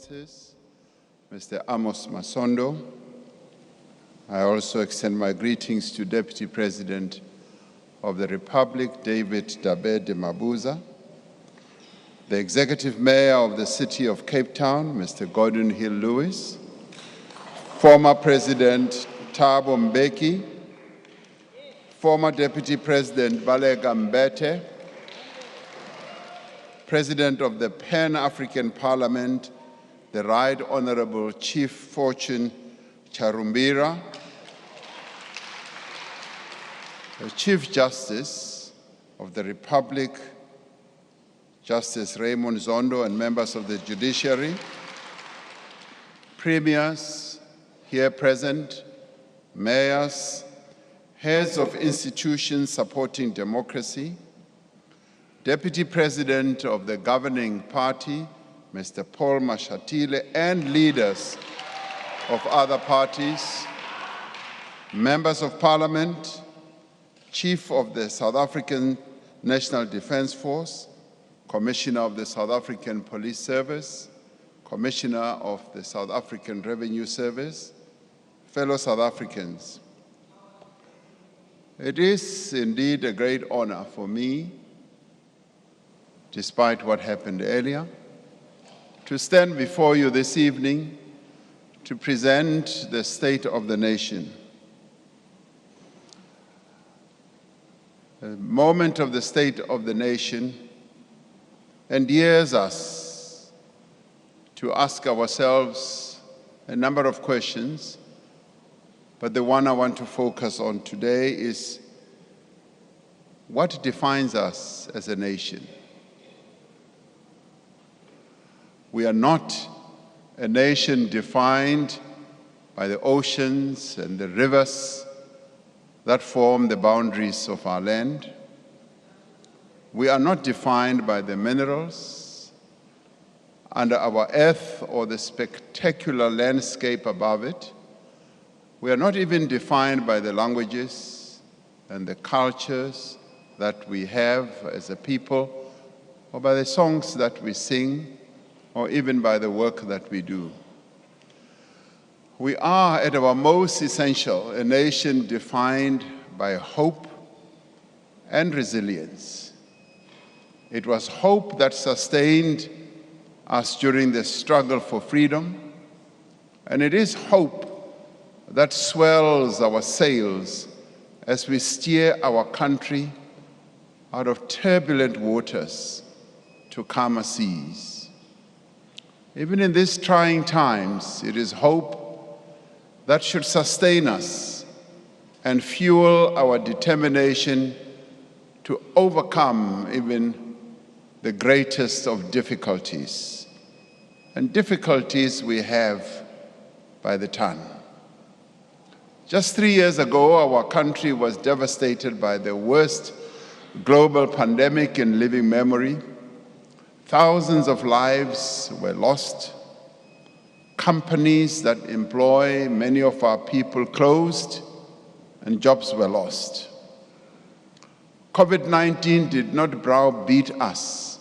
Provinces, Mr. Amos Masondo. I also extend my greetings to Deputy President of the Republic, David Dabede Mabuza, the Executive Mayor of the City of Cape Town, Mr. Gordon Hill-Lewis, former President Thabo Mbeki, former Deputy President Balega Mbete, President of the Pan-African Parliament, the Right Honorable Chief Fortune Charumbira, the Chief Justice of the Republic, Justice Raymond Zondo, and members of the judiciary, premiers here present, mayors, heads of institutions supporting democracy, Deputy President of the governing party, Mr. Paul Mashatile, and leaders of other parties, members of Parliament, Chief of the South African National Defence Force, Commissioner of the South African Police Service, Commissioner of the South African Revenue Service, fellow South Africans. It is indeed a great honor for me, despite what happened earlier, to stand before you this evening to present the State of the Nation. The moment of the State of the Nation endears us to ask ourselves a number of questions, but the one I want to focus on today is what defines us as a nation? We are not a nation defined by the oceans and the rivers that form the boundaries of our land. We are not defined by the minerals under our earth or the spectacular landscape above it. We are not even defined by the languages and the cultures that we have as a people, or by the songs that we sing, or even by the work that we do. We are, at our most essential, a nation defined by hope and resilience. It was hope that sustained us during the struggle for freedom, and it is hope that swells our sails as we steer our country out of turbulent waters to calmer seas. Even in these trying times, it is hope that should sustain us and fuel our determination to overcome even the greatest of difficulties, and difficulties we have by the ton. Just 3 years ago, our country was devastated by the worst global pandemic in living memory. Thousands of lives were lost. Companies that employ many of our people closed, and jobs were lost. COVID-19 did not browbeat us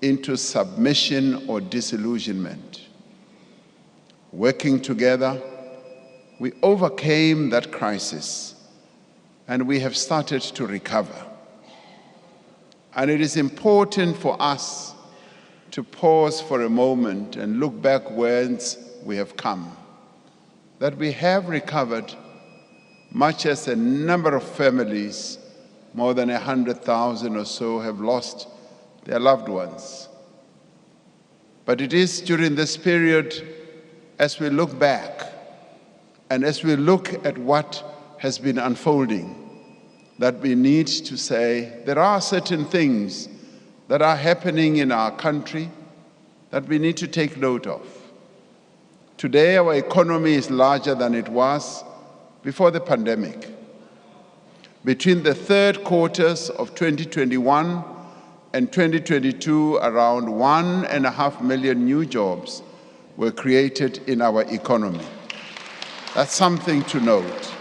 into submission or disillusionment. Working together, we overcame that crisis, and we have started to recover. And it is important for us to pause for a moment and look back whence we have come, that we have recovered, much as a number of families, more than 100,000 or so, have lost their loved ones. But it is during this period, as we look back and as we look at what has been unfolding, that we need to say there are certain things that are happening in our country that we need to take note of. Today, our economy is larger than it was before the pandemic. Between the third quarters of 2021 and 2022, around 1.5 million new jobs were created in our economy. That's something to note.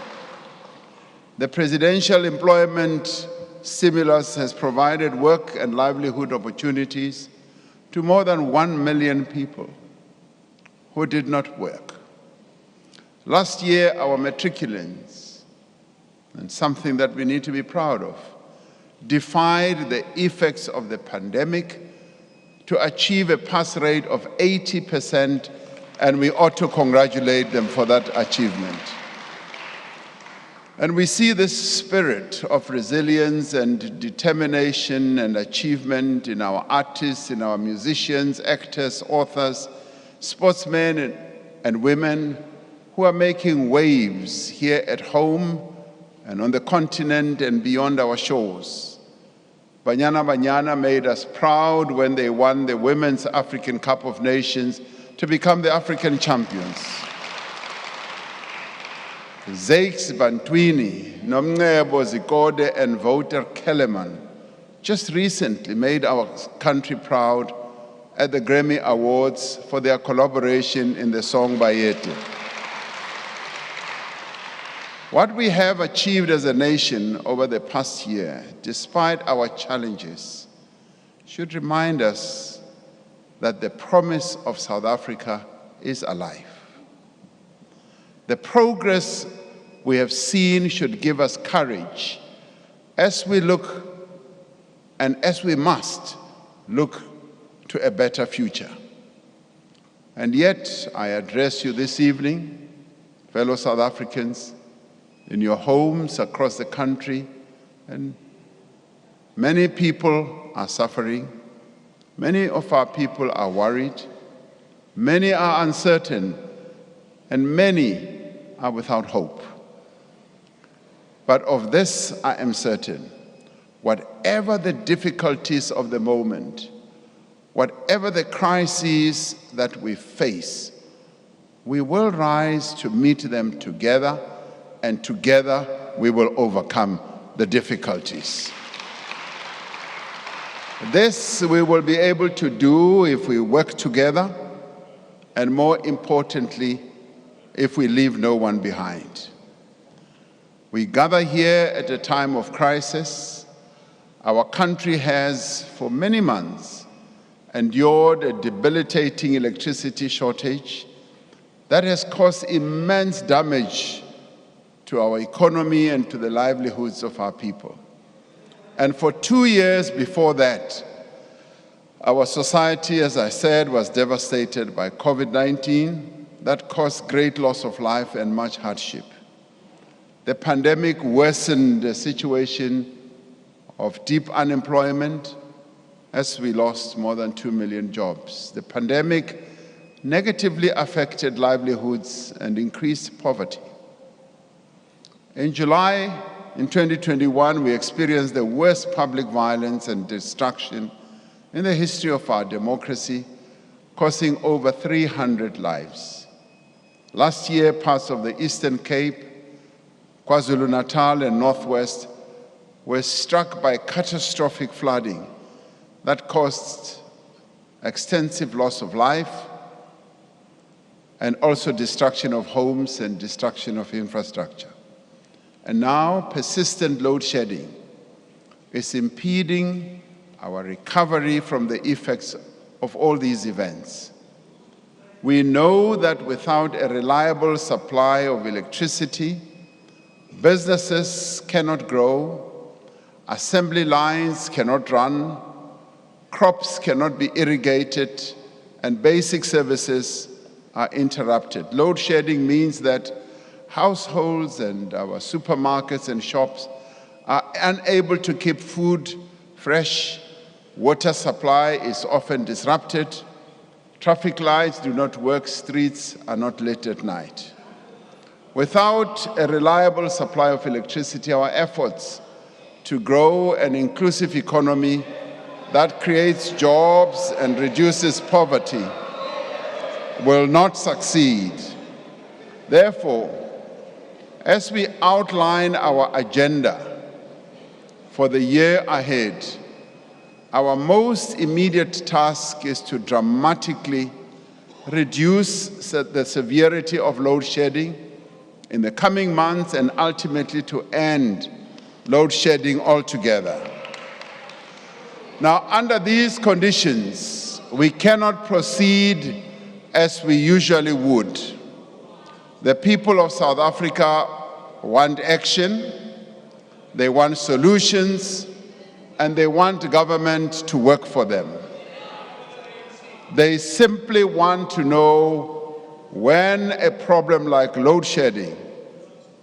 The presidential employment stimulus has provided work and livelihood opportunities to more than 1 million people. who did not work. Last year, our matriculants, and something that we need to be proud of, defied the effects of the pandemic to achieve a pass rate of 80%, and we ought to congratulate them for that achievement. And we see this spirit of resilience and determination and achievement in our artists, in our musicians, actors, authors, sportsmen and women who are making waves here at home and on the continent and beyond our shores. Banyana Banyana made us proud when they won the Women's African Cup of Nations to become the African champions. Zakes Bantwini, Nomncebo Zikode, and Wouter Kellerman just recently made our country proud at the Grammy Awards for their collaboration in the song Bayete. What we have achieved as a nation over the past year, despite our challenges, should remind us that the promise of South Africa is alive. The progress we have seen should give us courage as we look and as we must look to a better future. And yet, I address you this evening, fellow South Africans, in your homes across the country, and many people are suffering. Many of our people are worried. Many are uncertain, and many are without hope. But of this I am certain, whatever the difficulties of the moment, whatever the crises that we face, we will rise to meet them together, and together we will overcome the difficulties. This we will be able to do if we work together, and more importantly, if we leave no one behind. We gather here at a time of crisis. Our country has, for many months, endured a debilitating electricity shortage that has caused immense damage to our economy and to the livelihoods of our people. And for 2 years before that, our society, as I said, was devastated by COVID-19 that caused great loss of life and much hardship. The pandemic worsened the situation of deep unemployment as we lost more than 2 million jobs. The pandemic negatively affected livelihoods and increased poverty. In July, in 2021, we experienced the worst public violence and destruction in the history of our democracy, costing over 300 lives. Last year, parts of the Eastern Cape, KwaZulu-Natal, and Northwest were struck by catastrophic flooding that caused extensive loss of life and also destruction of homes and destruction of infrastructure. And now, persistent load shedding is impeding our recovery from the effects of all these events. We know that without a reliable supply of electricity, businesses cannot grow, assembly lines cannot run, crops cannot be irrigated, and basic services are interrupted. Load shedding means that households and our supermarkets and shops are unable to keep food fresh. Water supply is often disrupted. Traffic lights do not work. Streets are not lit at night. Without a reliable supply of electricity, our efforts to grow an inclusive economy that creates jobs and reduces poverty will not succeed. Therefore, as we outline our agenda for the year ahead, our most immediate task is to dramatically reduce the severity of load shedding in the coming months and ultimately to end load shedding altogether. Now, under these conditions, we cannot proceed as we usually would. The people of South Africa want action, they want solutions, and they want government to work for them. They simply want to know when a problem like load shedding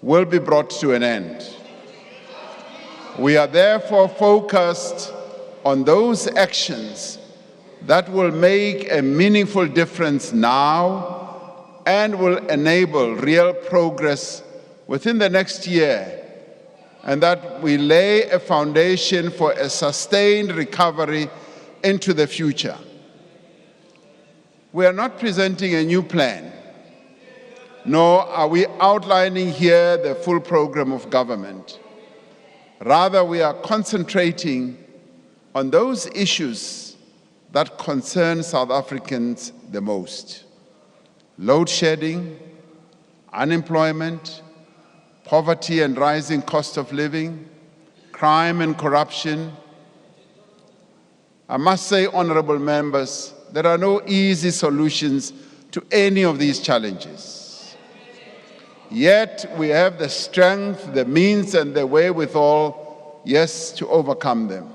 will be brought to an end. We are therefore focused on those actions that will make a meaningful difference now and will enable real progress within the next year, and that we lay a foundation for a sustained recovery into the future. We are not presenting a new plan, nor are we outlining here the full program of government. Rather, we are concentrating on those issues that concern South Africans the most: load shedding, unemployment, poverty and rising cost of living, crime and corruption. I must say, honorable members, there are no easy solutions to any of these challenges. Yet we have the strength, the means, and the wherewithal, yes, to overcome them.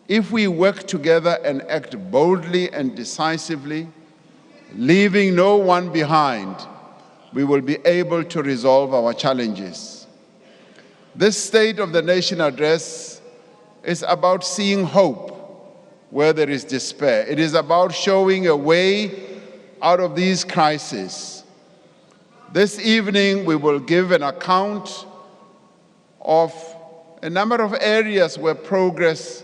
If we work together and act boldly and decisively, leaving no one behind, we will be able to resolve our challenges. This State of the Nation address is about seeing hope where there is despair. It is about showing a way out of these crises. This evening, we will give an account of a number of areas where progress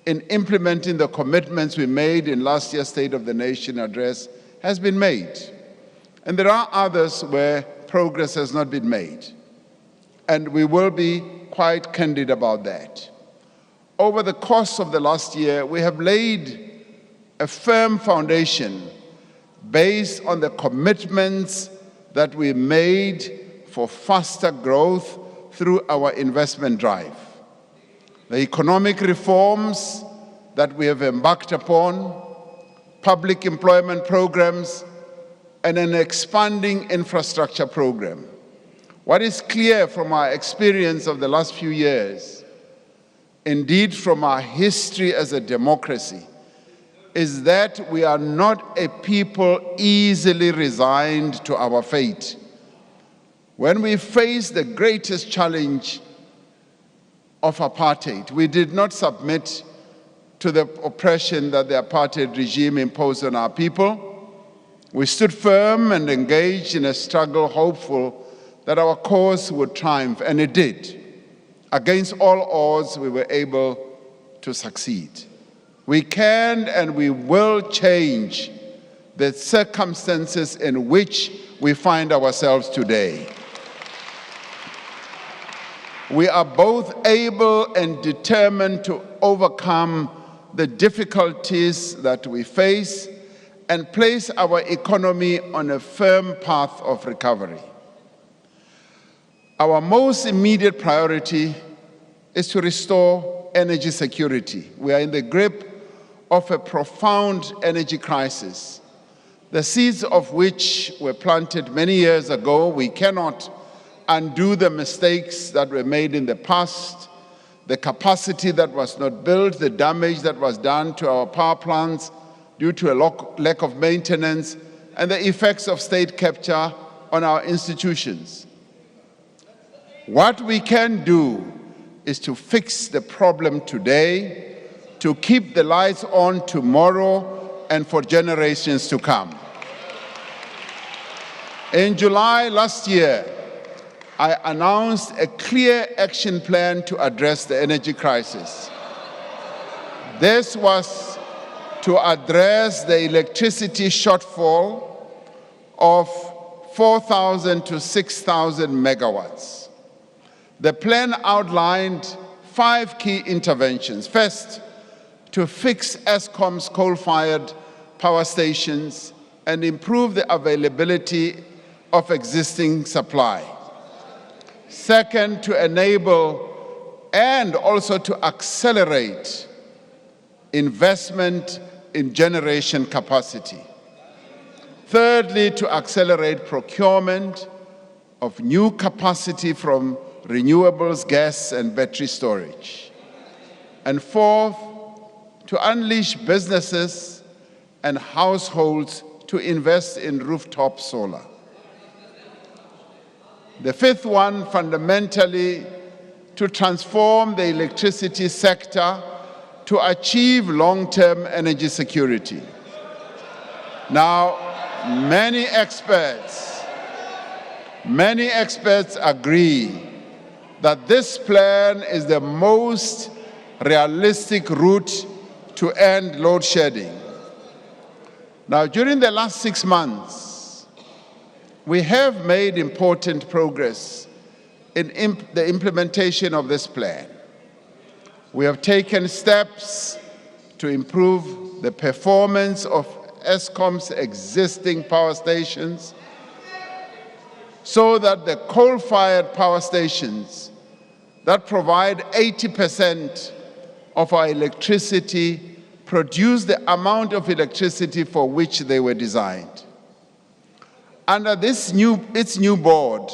in implementing the commitments we made in last year's State of the Nation address has been made. And there are others where progress has not been made. And we will be quite candid about that. Over the course of the last year, we have laid a firm foundation based on the commitments that we made for faster growth through our investment drive. The economic reforms that we have embarked upon, public employment programs, and an expanding infrastructure program. What is clear from our experience of the last few years, indeed from our history as a democracy, is that we are not a people easily resigned to our fate. When we faced the greatest challenge of apartheid, we did not submit to the oppression that the apartheid regime imposed on our people. We stood firm and engaged in a struggle, hopeful that our cause would triumph, and it did. Against all odds, we were able to succeed. We can and we will change the circumstances in which we find ourselves today. We are both able and determined to overcome the difficulties that we face and place our economy on a firm path of recovery. Our most immediate priority is to restore energy security. We are in the grip of a profound energy crisis, the seeds of which were planted many years ago. We cannot undo the mistakes that were made in the past, the capacity that was not built, the damage that was done to our power plants due to a lack of maintenance, and the effects of state capture on our institutions. What we can do is to fix the problem today, to keep the lights on tomorrow and for generations to come. In July last year, I announced a clear action plan to address the energy crisis. This was to address the electricity shortfall of 4,000 to 6,000 megawatts. The plan outlined 5 key interventions. First, to fix Eskom's coal-fired power stations and improve the availability of existing supply. Second, to enable and also to accelerate investment in generation capacity. Thirdly, to accelerate procurement of new capacity from renewables, gas, and battery storage. And fourth, to unleash businesses and households to invest in rooftop solar. The fifth one, fundamentally, to transform the electricity sector to achieve long-term energy security. Now, many experts agree that this plan is the most realistic route to end load shedding. Now, during the last 6 months, we have made important progress in the implementation of this plan. We have taken steps to improve the performance of Eskom's existing power stations so that the coal-fired power stations that provide 80% of our electricity produce the amount of electricity for which they were designed. Under its new board,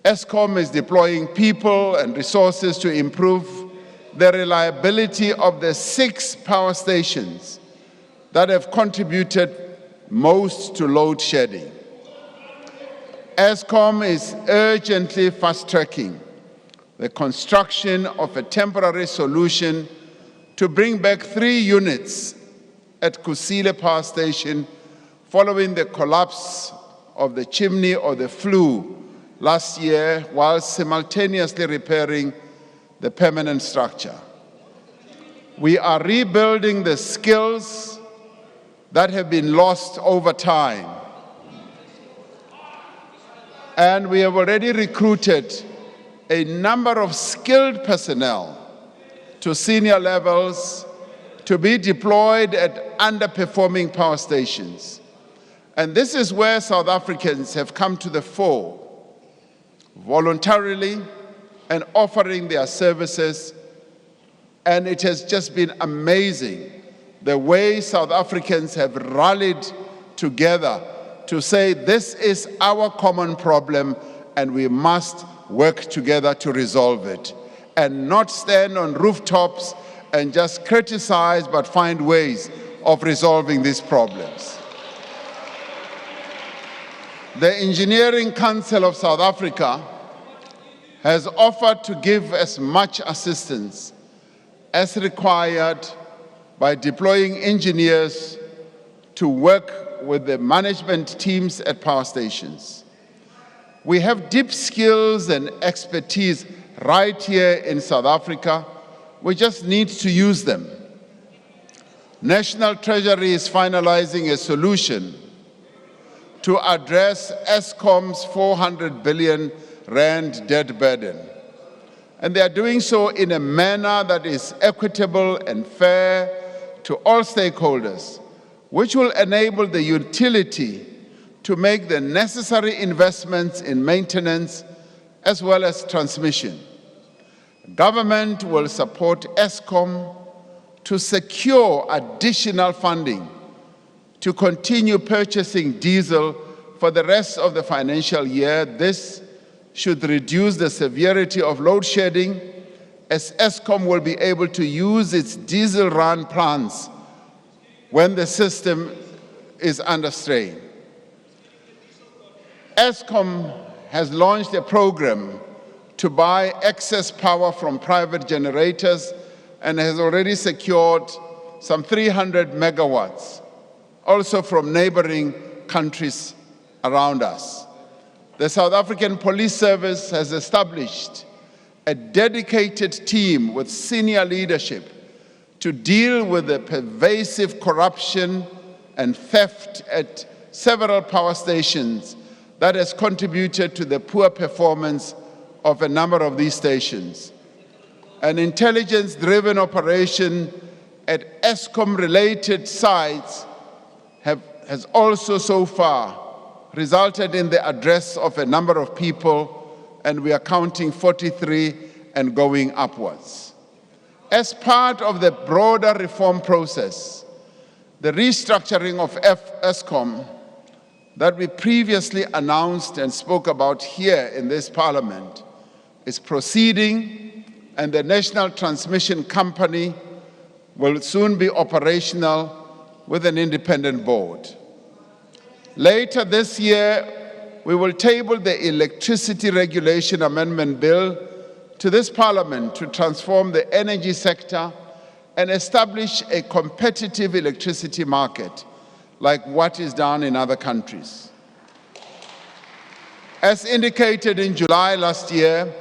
Eskom is deploying people and resources to improve the reliability of the 6 power stations that have contributed most to load shedding. Eskom is urgently fast-tracking the construction of a temporary solution to bring back 3 units at Kusile Power Station following the collapse of the chimney or the flue last year, while simultaneously repairing the permanent structure. We are rebuilding the skills that have been lost over time. And we have already recruited a number of skilled personnel to senior levels to be deployed at underperforming power stations. And this is where South Africans have come to the fore, voluntarily and offering their services. And it has just been amazing the way South Africans have rallied together to say this is our common problem and we must work together to resolve it, and not stand on rooftops and just criticize, but find ways of resolving these problems. The Engineering Council of South Africa has offered to give as much assistance as required by deploying engineers to work with the management teams at power stations. We have deep skills and expertise right here in South Africa. We just need to use them. National Treasury is finalizing a solution to address Eskom's 400 billion rand debt burden. And they are doing so in a manner that is equitable and fair to all stakeholders, which will enable the utility to make the necessary investments in maintenance as well as transmission. Government will support Eskom to secure additional funding to continue purchasing diesel for the rest of the financial year. This should reduce the severity of load shedding, as Eskom will be able to use its diesel-run plants when the system is under strain. Eskom has launched a program to buy excess power from private generators and has already secured some 300 megawatts, also from neighboring countries around us. The South African Police Service has established a dedicated team with senior leadership to deal with the pervasive corruption and theft at several power stations that has contributed to the poor performance of a number of these stations. An intelligence-driven operation at Eskom-related sites has also so far resulted in the arrest of a number of people, and we are counting 43 and going upwards. As part of the broader reform process, The restructuring of Eskom that we previously announced and spoke about here in this Parliament is proceeding, and the National Transmission Company will soon be operational with an independent board. Later this year, we will table the Electricity Regulation Amendment Bill to this Parliament to transform the energy sector and establish a competitive electricity market like what is done in other countries. As indicated in July last year,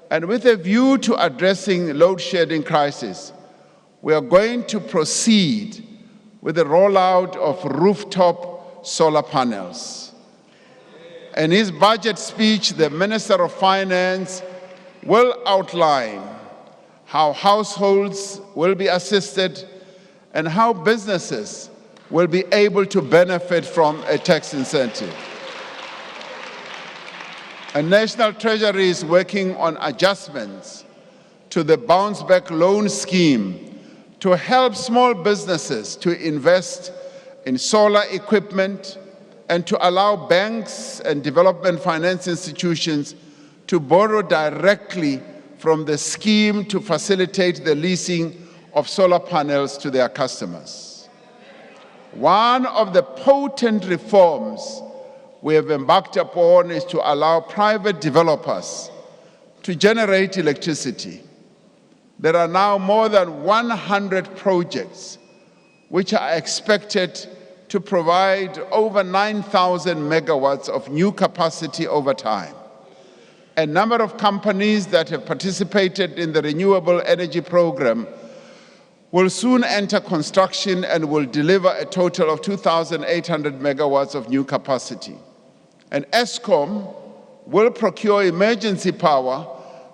and with a view to addressing load shedding crisis, we are going to proceed with the rollout of rooftop solar panels. In his budget speech, the Minister of Finance will outline how households will be assisted and how businesses will be able to benefit from a tax incentive. And National Treasury is working on adjustments to the Bounce Back Loan Scheme to help small businesses to invest in solar equipment and to allow banks and development finance institutions to borrow directly from the scheme to facilitate the leasing of solar panels to their customers. One of the potent reforms we have embarked upon is to allow private developers to generate electricity. There are now more than 100 projects which are expected to provide over 9,000 megawatts of new capacity over time. A number of companies that have participated in the Renewable Energy Program will soon enter construction and will deliver a total of 2,800 megawatts of new capacity. And Eskom will procure emergency power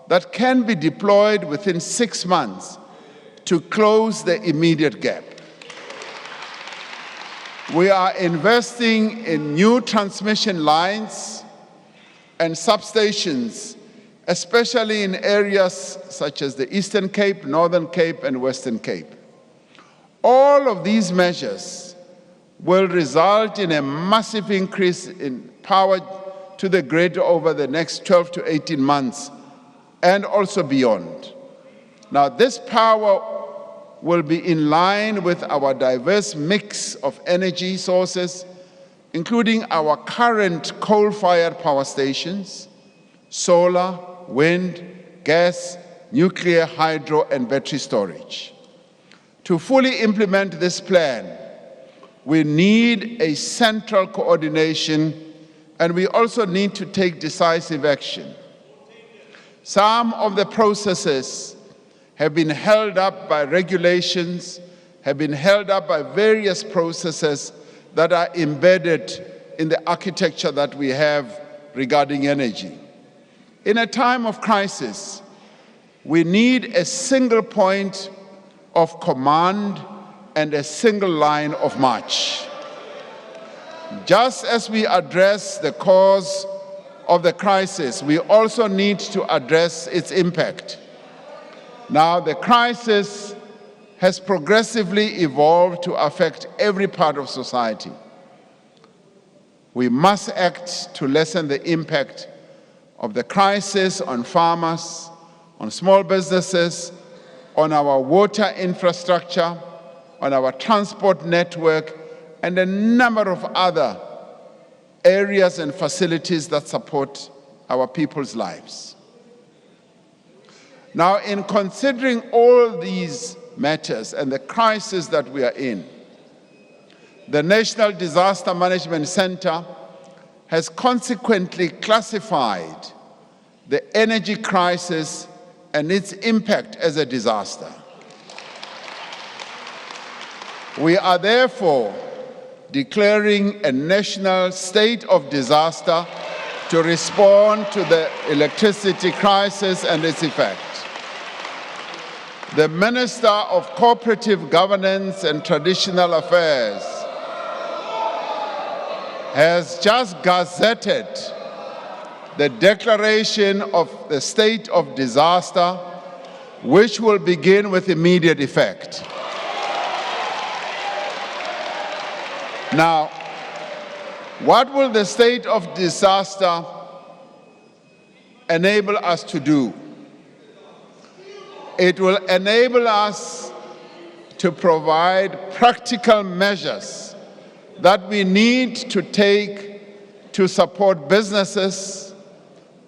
that can be deployed within 6 months to close the immediate gap. We are investing in new transmission lines and substations, especially in areas such as the Eastern Cape, Northern Cape, and Western Cape. All of these measures will result in a massive increase in power to the grid over the next 12 to 18 months and also beyond. Now, this power will be in line with our diverse mix of energy sources, including our current coal-fired power stations, solar, wind, gas, nuclear, hydro, and battery storage. To fully implement this plan, we need a central coordination, and we also need to take decisive action. Some of the processes have been held up by regulations, have been held up by various processes that are embedded in the architecture that we have regarding energy. In a time of crisis, we need a single point of command and a single line of march. Just as we address the cause of the crisis, we also need to address its impact. Now, the crisis has progressively evolved to affect every part of society. We must act to lessen the impact of the crisis on farmers, on small businesses, on our water infrastructure, on our transport network, and a number of other areas and facilities that support our people's lives. Now, in considering all these matters and the crisis that we are in, the National Disaster Management Center has consequently classified the energy crisis and its impact as a disaster. We are therefore declaring a national state of disaster to respond to the electricity crisis and its effect. The Minister of Cooperative Governance and Traditional Affairs has just gazetted the declaration of the state of disaster, which will begin with immediate effect. Now, what will the state of disaster enable us to do? It will enable us to provide practical measures that we need to take to support businesses,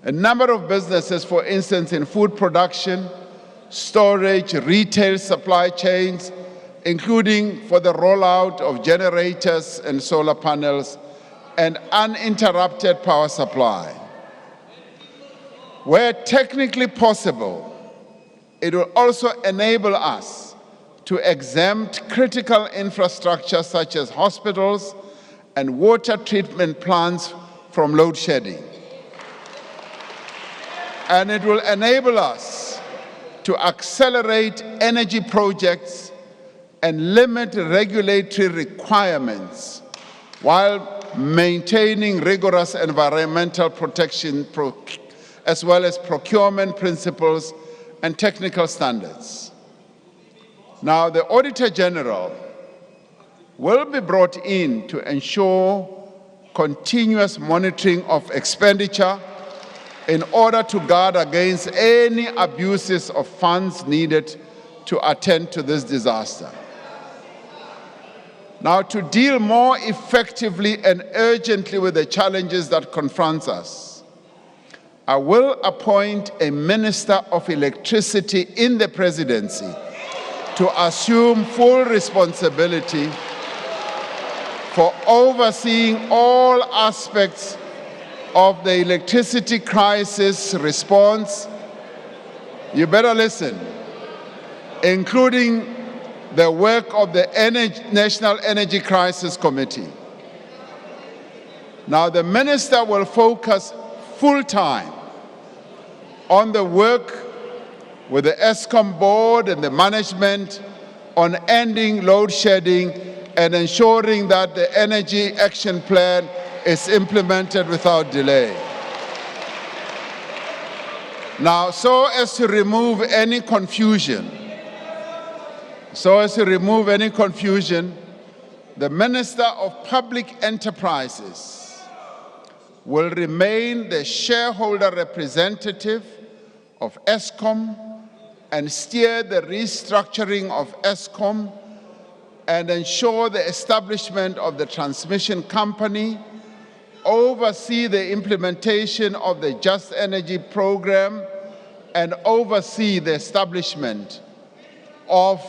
a number of businesses, for instance, in food production, storage, retail supply chains, including for the rollout of generators and solar panels and uninterrupted power supply. Where technically possible, it will also enable us to exempt critical infrastructure such as hospitals and water treatment plants from load shedding. And it will enable us to accelerate energy projects and limit regulatory requirements while maintaining rigorous environmental protection as well as procurement principles and technical standards. Now, the Auditor General will be brought in to ensure continuous monitoring of expenditure in order to guard against any abuses of funds needed to attend to this disaster. Now, to deal more effectively and urgently with the challenges that confront us, I will appoint a Minister of Electricity in the Presidency to assume full responsibility for overseeing all aspects of the electricity crisis response. You better listen, including the work of the National Energy Crisis Committee. Now, the minister will focus full-time on the work with the ESCOM board and the management on ending load shedding and ensuring that the Energy Action Plan is implemented without delay. Now, so as to remove any confusion, the Minister of Public Enterprises will remain the shareholder representative of ESCOM and steer the restructuring of ESCOM and ensure the establishment of the transmission company, oversee the implementation of the Just Energy program, and oversee the establishment of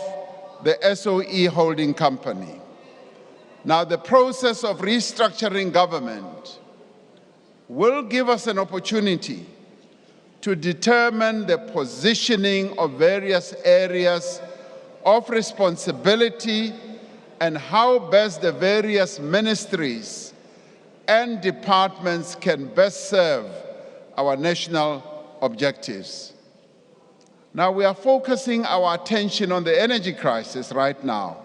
the SOE holding company. Now, the process of restructuring government will give us an opportunity to determine the positioning of various areas of responsibility and how best the various ministries and departments can best serve our national objectives. Now, we are focusing our attention on the energy crisis right now,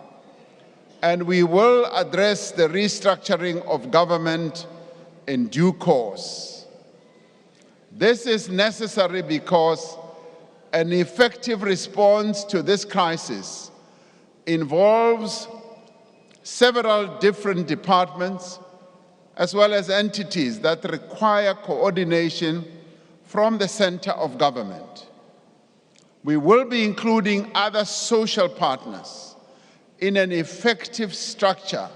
and we will address the restructuring of government in due course. This is necessary because an effective response to this crisis involves several different departments as well as entities that require coordination from the center of government. We will be including other social partners in an effective structure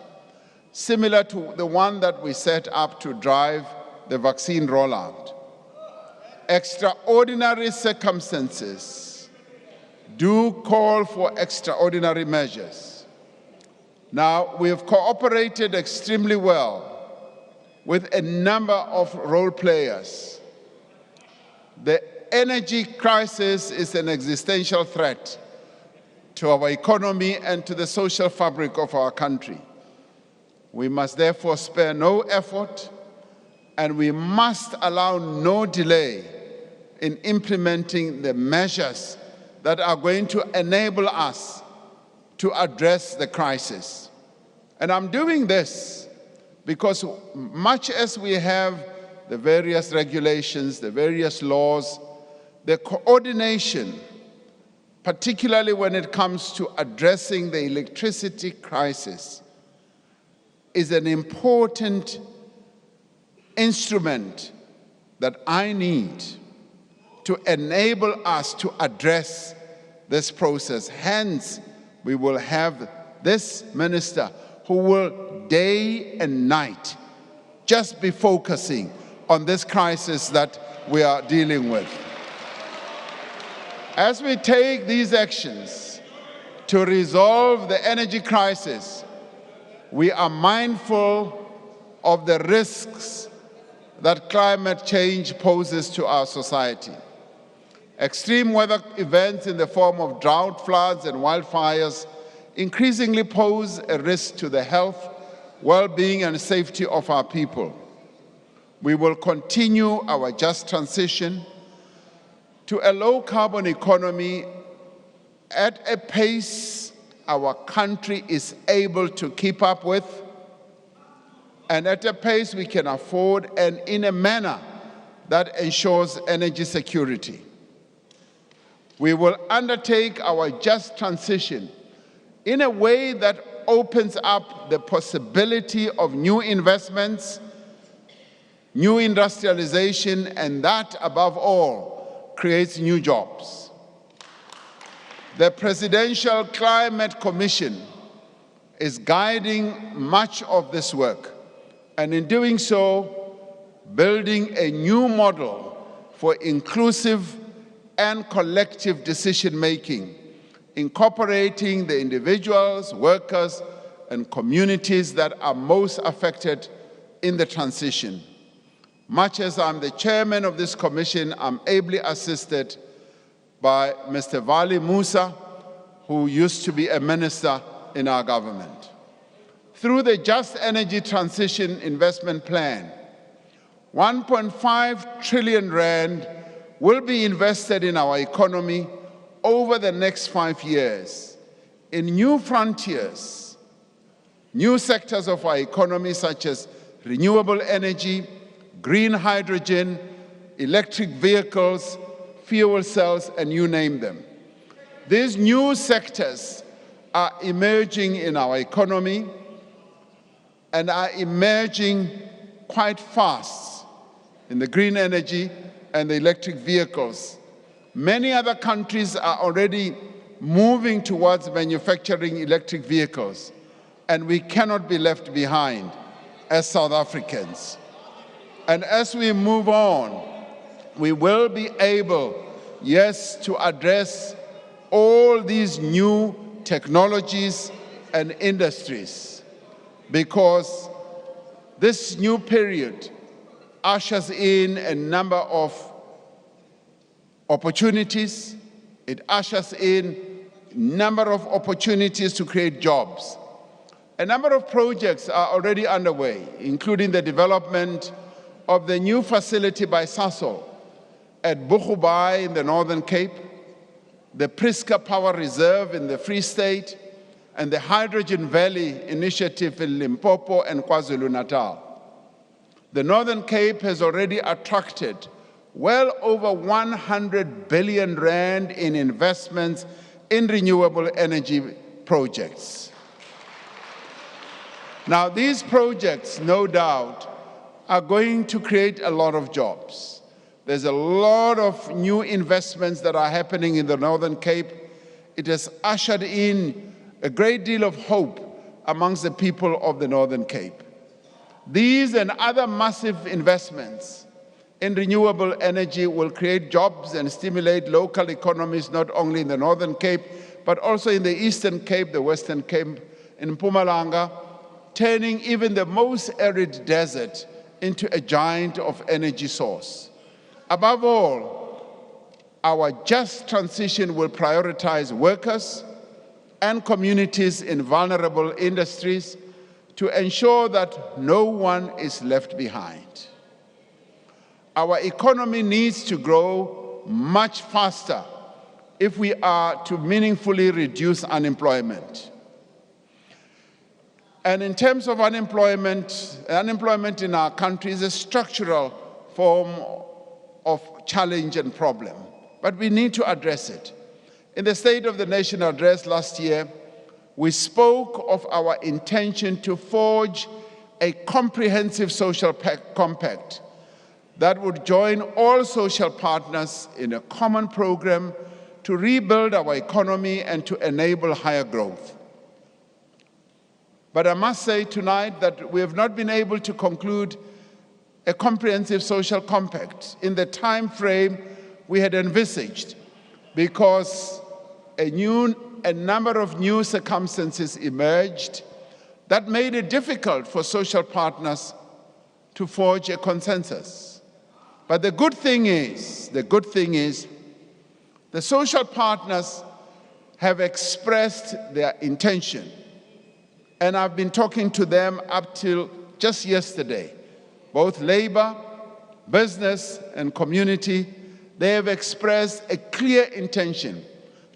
similar to the one that we set up to drive the vaccine rollout. Extraordinary circumstances do call for extraordinary measures. Now, we have cooperated extremely well with a number of role players. The energy crisis is an existential threat to our economy and to the social fabric of our country. We must therefore spare no effort, and we must allow no delay in implementing the measures that are going to enable us to address the crisis. And I'm doing this because much as we have the various regulations, the various laws, the coordination, particularly when it comes to addressing the electricity crisis, is an important instrument that I need to enable us to address this process. Hence, we will have this minister who will day and night just be focusing on this crisis that we are dealing with. As we take these actions to resolve the energy crisis, we are mindful of the risks that climate change poses to our society. Extreme weather events in the form of drought, floods, and wildfires increasingly pose a risk to the health, well-being, and safety of our people. We will continue our just transition to a low-carbon economy at a pace our country is able to keep up with, and at a pace we can afford, and in a manner that ensures energy security. We will undertake our just transition in a way that opens up the possibility of new investments, new industrialization, and that, above all, creates new jobs. The Presidential Climate Commission is guiding much of this work, and in doing so, building a new model for inclusive and collective decision-making, incorporating the individuals, workers, and communities that are most affected in the transition. Much as I'm the chairman of this commission, I'm ably assisted by Mr. Vali Musa, who used to be a minister in our government. Through the Just Energy Transition Investment Plan, 1.5 trillion rand will be invested in our economy over the next 5 years in new frontiers, new sectors of our economy such as renewable energy, green hydrogen, electric vehicles, fuel cells, and you name them. These new sectors are emerging in our economy and are emerging quite fast in the green energy and the electric vehicles. Many other countries are already moving towards manufacturing electric vehicles, and we cannot be left behind as South Africans. And as we move on, we will be able, yes, to address all these new technologies and industries, because this new period ushers in a number of opportunities. It ushers in a number of opportunities to create jobs. A number of projects are already underway, including the development of the new facility by Sasol at Boegoebaai in the Northern Cape, the Priska Power Reserve in the Free State, and the Hydrogen Valley Initiative in Limpopo and KwaZulu-Natal. The Northern Cape has already attracted well over 100 billion rand in investments in renewable energy projects. Now, these projects, no doubt, are going to create a lot of jobs. There's a lot of new investments that are happening in the Northern Cape. It has ushered in a great deal of hope amongst the people of the Northern Cape. These and other massive investments in renewable energy will create jobs and stimulate local economies, not only in the Northern Cape, but also in the Eastern Cape, the Western Cape, in Mpumalanga, turning even the most arid desert into a giant of energy source. Above all, our just transition will prioritize workers and communities in vulnerable industries to ensure that no one is left behind. Our economy needs to grow much faster if we are to meaningfully reduce unemployment. And in terms of unemployment in our country is a structural form of challenge and problem, but we need to address it. In the State of the Nation address last year, we spoke of our intention to forge a comprehensive social compact that would join all social partners in a common program to rebuild our economy and to enable higher growth. But I must say tonight that we have not been able to conclude a comprehensive social compact in the time frame we had envisaged, because a number of new circumstances emerged that made it difficult for social partners to forge a consensus. But the good thing is, the social partners have expressed their intention, and I've been talking to them up till just yesterday. Both labor, business, and community, they have expressed a clear intention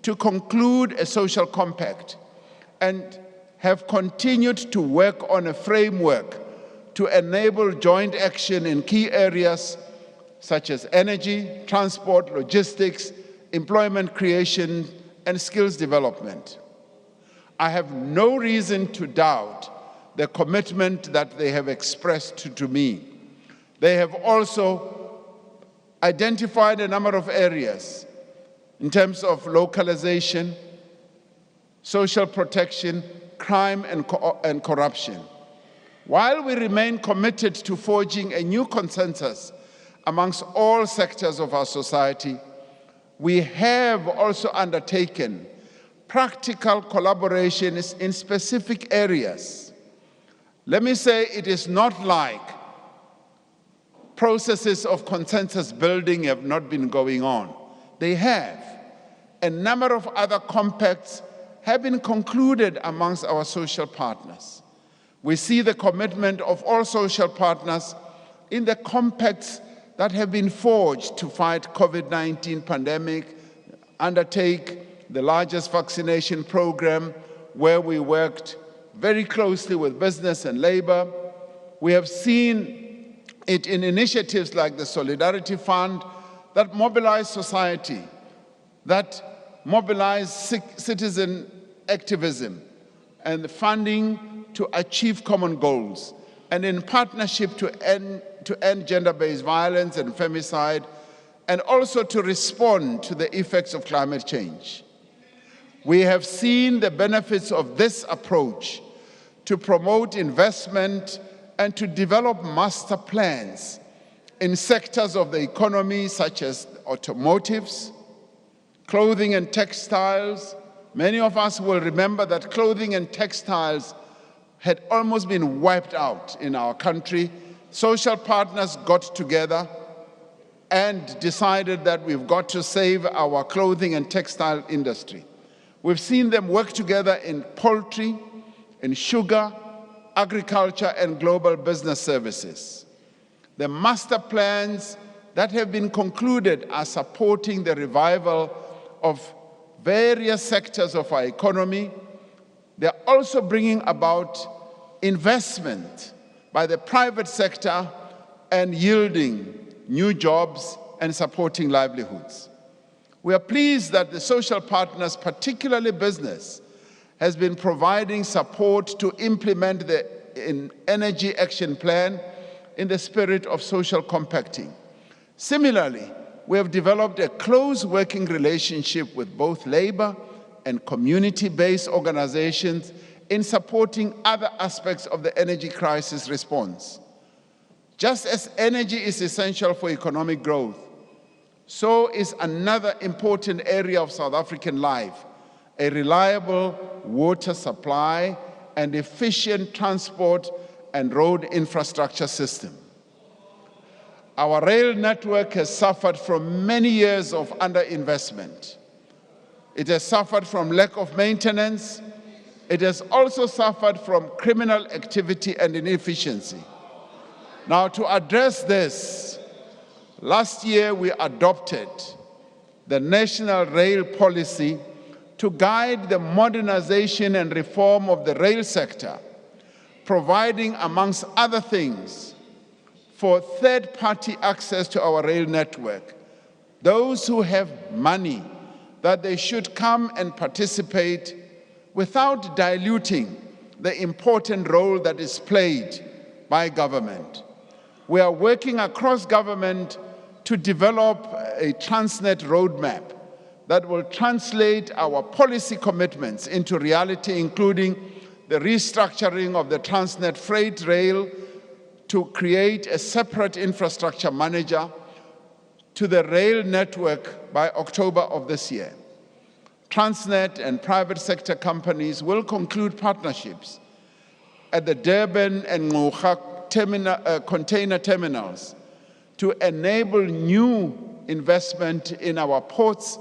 to conclude a social compact and have continued to work on a framework to enable joint action in key areas such as energy, transport, logistics, employment creation, and skills development. I have no reason to doubt the commitment that they have expressed to me. They have also identified a number of areas in terms of localization, social protection, crime, and corruption. While we remain committed to forging a new consensus amongst all sectors of our society, we have also undertaken practical collaborations in specific areas. Let me say, it is not like processes of consensus building have not been going on. They have. A number of other compacts have been concluded amongst our social partners. We see the commitment of all social partners in the compacts that have been forged to fight COVID-19 pandemic, undertake the largest vaccination program where we worked very closely with business and labor. We have seen it in initiatives like the Solidarity Fund that mobilize society, that mobilize citizen activism and funding to achieve common goals, and in partnership to end gender-based violence and femicide, and also to respond to the effects of climate change. We have seen the benefits of this approach to promote investment and to develop master plans in sectors of the economy such as automotives, clothing and textiles. Many of us will remember that clothing and textiles had almost been wiped out in our country. Social partners got together and decided that we've got to save our clothing and textile industry. We've seen them work together in poultry, in sugar, agriculture, and global business services. The master plans that have been concluded are supporting the revival of various sectors of our economy. They're also bringing about investment by the private sector and yielding new jobs and supporting livelihoods. We are pleased that the social partners, particularly business, has been providing support to implement the Energy Action Plan in the spirit of social compacting. Similarly, we have developed a close working relationship with both labor and community-based organizations in supporting other aspects of the energy crisis response. Just as energy is essential for economic growth, so is another important area of South African life, a reliable water supply and efficient transport and road infrastructure system. Our rail network has suffered from many years of underinvestment. It has suffered from lack of maintenance. It has also suffered from criminal activity and inefficiency. Now, to address this, last year we adopted the National Rail Policy to guide the modernization and reform of the rail sector, providing, amongst other things, for third-party access to our rail network. Those who have money, that they should come and participate without diluting the important role that is played by government. We are working across government to develop a Transnet roadmap that will translate our policy commitments into reality, including the restructuring of the Transnet freight rail to create a separate infrastructure manager to the rail network by October of this year. Transnet and private sector companies will conclude partnerships at the Durban and Ngqura container terminals to enable new investment in our ports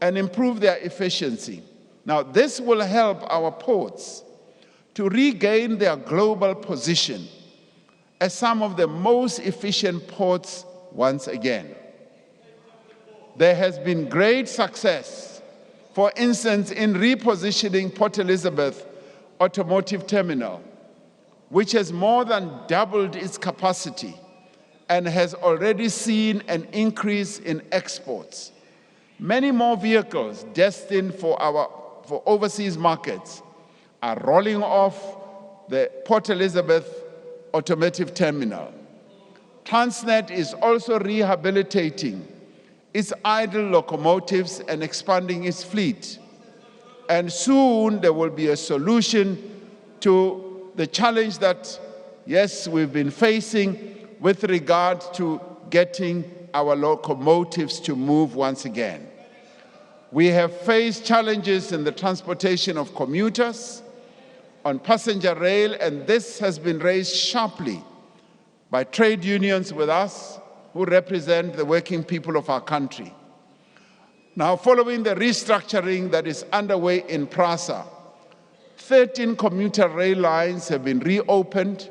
and improve their efficiency. Now, this will help our ports to regain their global position as some of the most efficient ports once again. There has been great success, for instance, in repositioning Port Elizabeth Automotive Terminal, which has more than doubled its capacity and has already seen an increase in exports. Many more vehicles destined for overseas markets are rolling off the Port Elizabeth Automotive Terminal. Transnet is also rehabilitating its idle locomotives and expanding its fleet. And soon there will be a solution to the challenge that, yes, we've been facing with regard to getting our locomotives to move once again. We have faced challenges in the transportation of commuters on passenger rail, and this has been raised sharply by trade unions with us who represent the working people of our country. Now, following the restructuring that is underway in PRASA, 13 commuter rail lines have been reopened,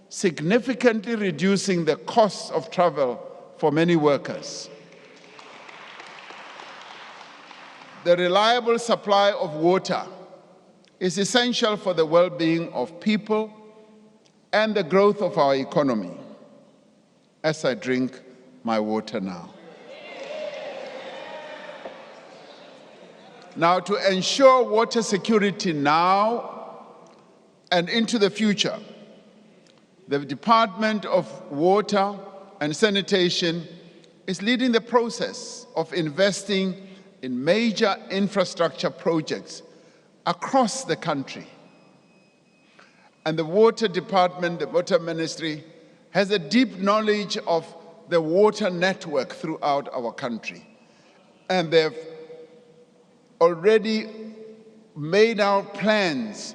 significantly reducing the cost of travel for many workers. The reliable supply of water is essential for the well-being of people and the growth of our economy. As I drink my water now. Now, to ensure water security now and into the future, the Department of Water and Sanitation is leading the process of investing in major infrastructure projects across the country. And the Water Department, the Water Ministry, has a deep knowledge of the water network throughout our country. And they've already made out plans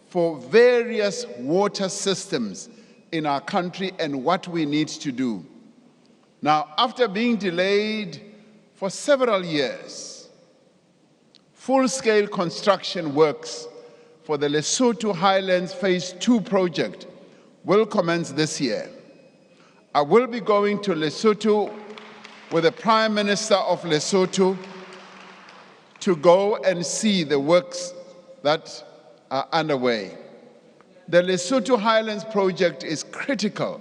for various water systems in our country and what we need to do. Now, after being delayed for several years, full-scale construction works for the Lesotho Highlands Phase 2 project will commence this year. I will be going to Lesotho with the Prime Minister of Lesotho to go and see the works that are underway. The Lesotho Highlands project is critical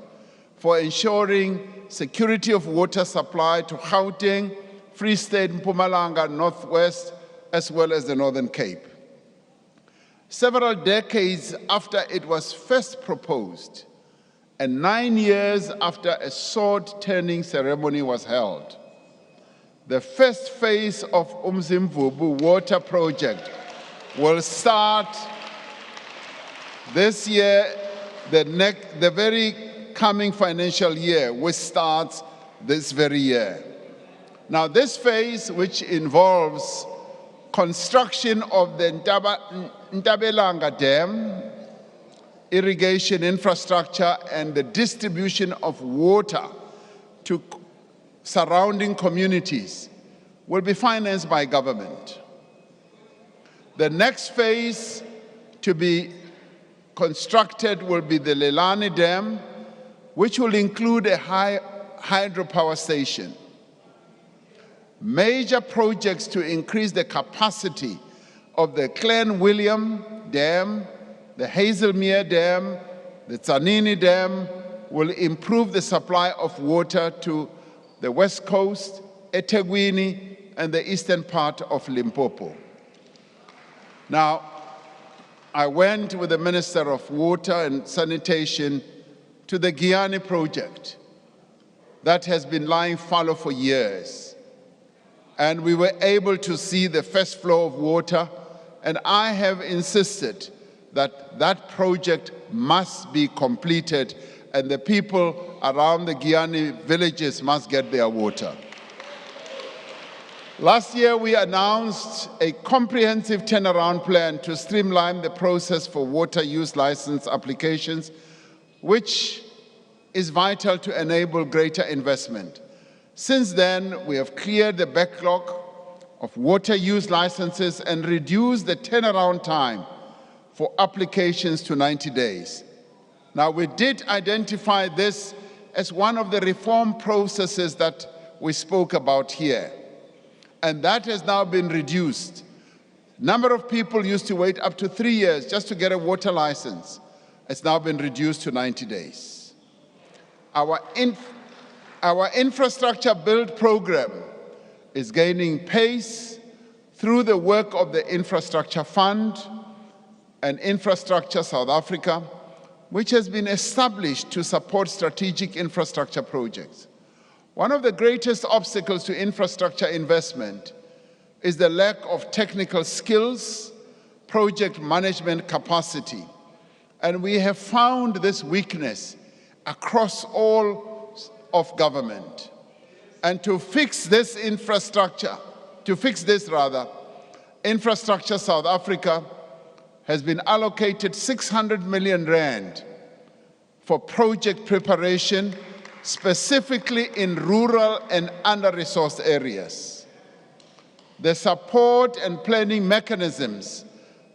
for ensuring security of water supply to Gauteng, Free State, Mpumalanga, Northwest, as well as the Northern Cape. Several decades after it was first proposed, and 9 years after a sword-turning ceremony was held, the first phase of Umzimvubu water project will start this year, the very coming financial year, which starts this very year. Now, this phase, which involves construction of the Ntabelanga Dam, irrigation infrastructure, and the distribution of water to surrounding communities, will be financed by government. The next phase to be constructed will be the Lelani Dam, which will include a hydropower station. Major projects to increase the capacity of the Clan William Dam, the Hazelmere Dam, the Tzanini Dam will improve the supply of water to the West Coast, eThekwini, and the eastern part of Limpopo. Now, I went with the Minister of Water and Sanitation to the Guyana project that has been lying fallow for years. And we were able to see the first flow of water, and I have insisted that that project must be completed and the people around the Guyana villages must get their water. Last year, we announced a comprehensive turnaround plan to streamline the process for water use license applications, which is vital to enable greater investment. Since then, we have cleared the backlog of water use licenses and reduced the turnaround time for applications to 90 days. Now, we did identify this as one of the reform processes that we spoke about here, and that has now been reduced. Number of people used to wait up to 3 years just to get a water license. It's now been reduced to 90 days. Our infrastructure build program is gaining pace through the work of the Infrastructure Fund and Infrastructure South Africa, which has been established to support strategic infrastructure projects. One of the greatest obstacles to infrastructure investment is the lack of technical skills, project management capacity. And we have found this weakness across all of government. And to fix this Infrastructure South Africa has been allocated 600 million rand for project preparation, specifically in rural and under-resourced areas. The support and planning mechanisms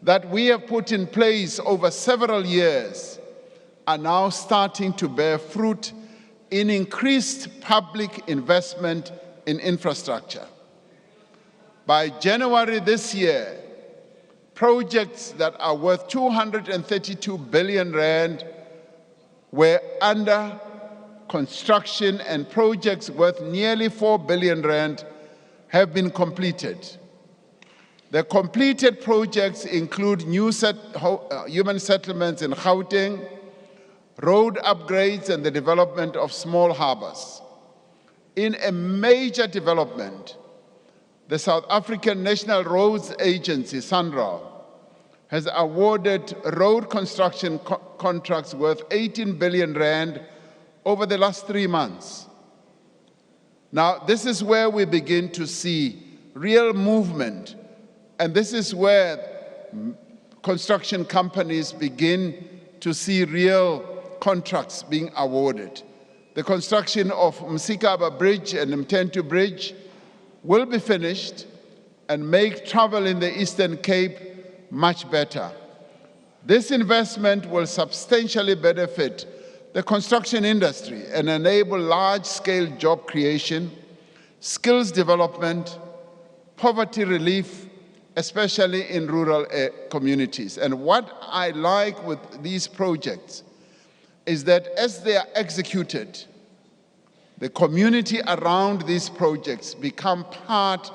that we have put in place over several years are now starting to bear fruit in increased public investment in infrastructure. By January this year, projects that are worth 232 billion rand were under construction, and projects worth nearly 4 billion rand have been completed. The completed projects include new human settlements in Gauteng, road upgrades, and the development of small harbors. In a major development, the South African National Roads Agency, SANRAL, has awarded road construction contracts worth 18 billion rand over the last 3 months. Now, this is where we begin to see real movement, and this is where construction companies begin to see real contracts being awarded. The construction of Msikaba Bridge and Mtentu Bridge will be finished and make travel in the Eastern Cape much better. This investment will substantially benefit the construction industry and enable large-scale job creation, skills development, poverty relief, especially in rural communities. And what I like with these projects is that as they are executed, the community around these projects become part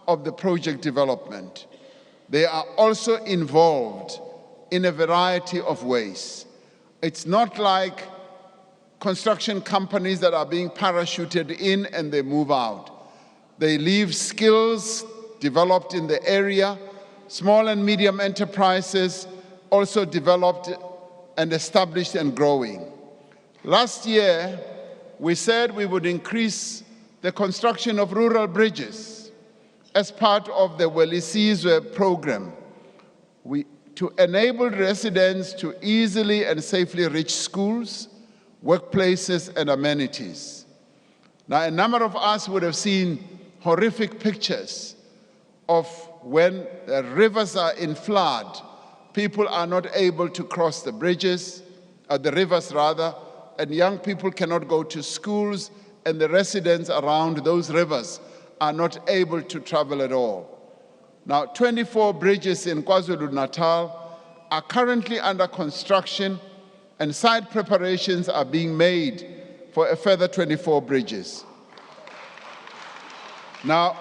of the project development. They are also involved in a variety of ways. It's not like construction companies that are being parachuted in and they move out. They leave skills developed in the area. Small and medium enterprises also developed and established and growing. Last year, we said we would increase the construction of rural bridges as part of the Welisizwe program to enable residents to easily and safely reach schools, workplaces, and amenities. Now, a number of us would have seen horrific pictures of when the rivers are in flood, people are not able to cross the bridges, the rivers rather, and young people cannot go to schools, and the residents around those rivers are not able to travel at all. Now, 24 bridges in KwaZulu-Natal are currently under construction, and site preparations are being made for a further 24 bridges. Now,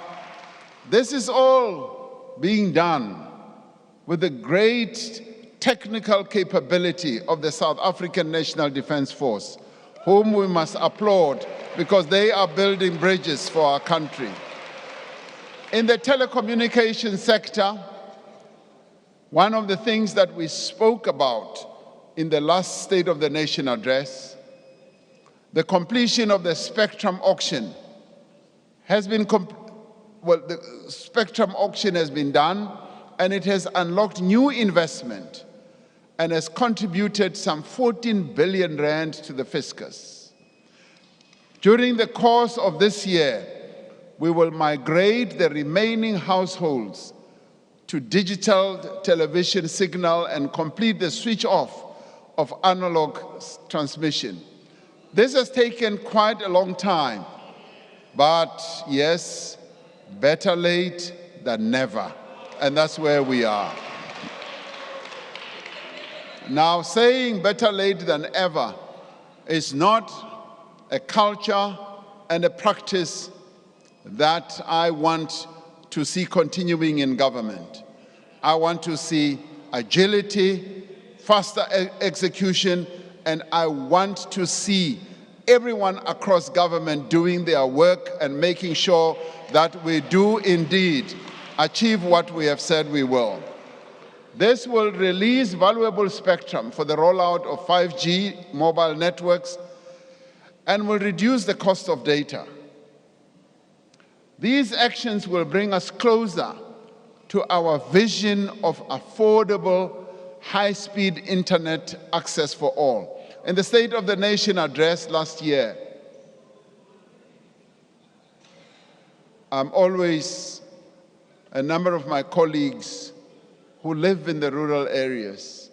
this is all being done with the great technical capability of the South African National Defence Force, whom we must applaud because they are building bridges for our country. In the telecommunications sector, one of the things that we spoke about in the last State of the Nation address, the completion of the spectrum auction has been, the spectrum auction has been done, and it has unlocked new investment and has contributed some 14 billion rand to the fiscus. During the course of this year, we will migrate the remaining households to digital television signal and complete the switch off of analog transmission. This has taken quite a long time, but yes, better late than never, and that's where we are. Now, saying better late than ever is not a culture and a practice that I want to see continuing in government. I want to see agility, faster execution, and I want to see everyone across government doing their work and making sure that we do indeed achieve what we have said we will. This will release valuable spectrum for the rollout of 5G mobile networks and will reduce the cost of data. These actions will bring us closer to our vision of affordable, high-speed internet access for all. In the State of the Nation address last year, a number of my colleagues who live in the rural areas,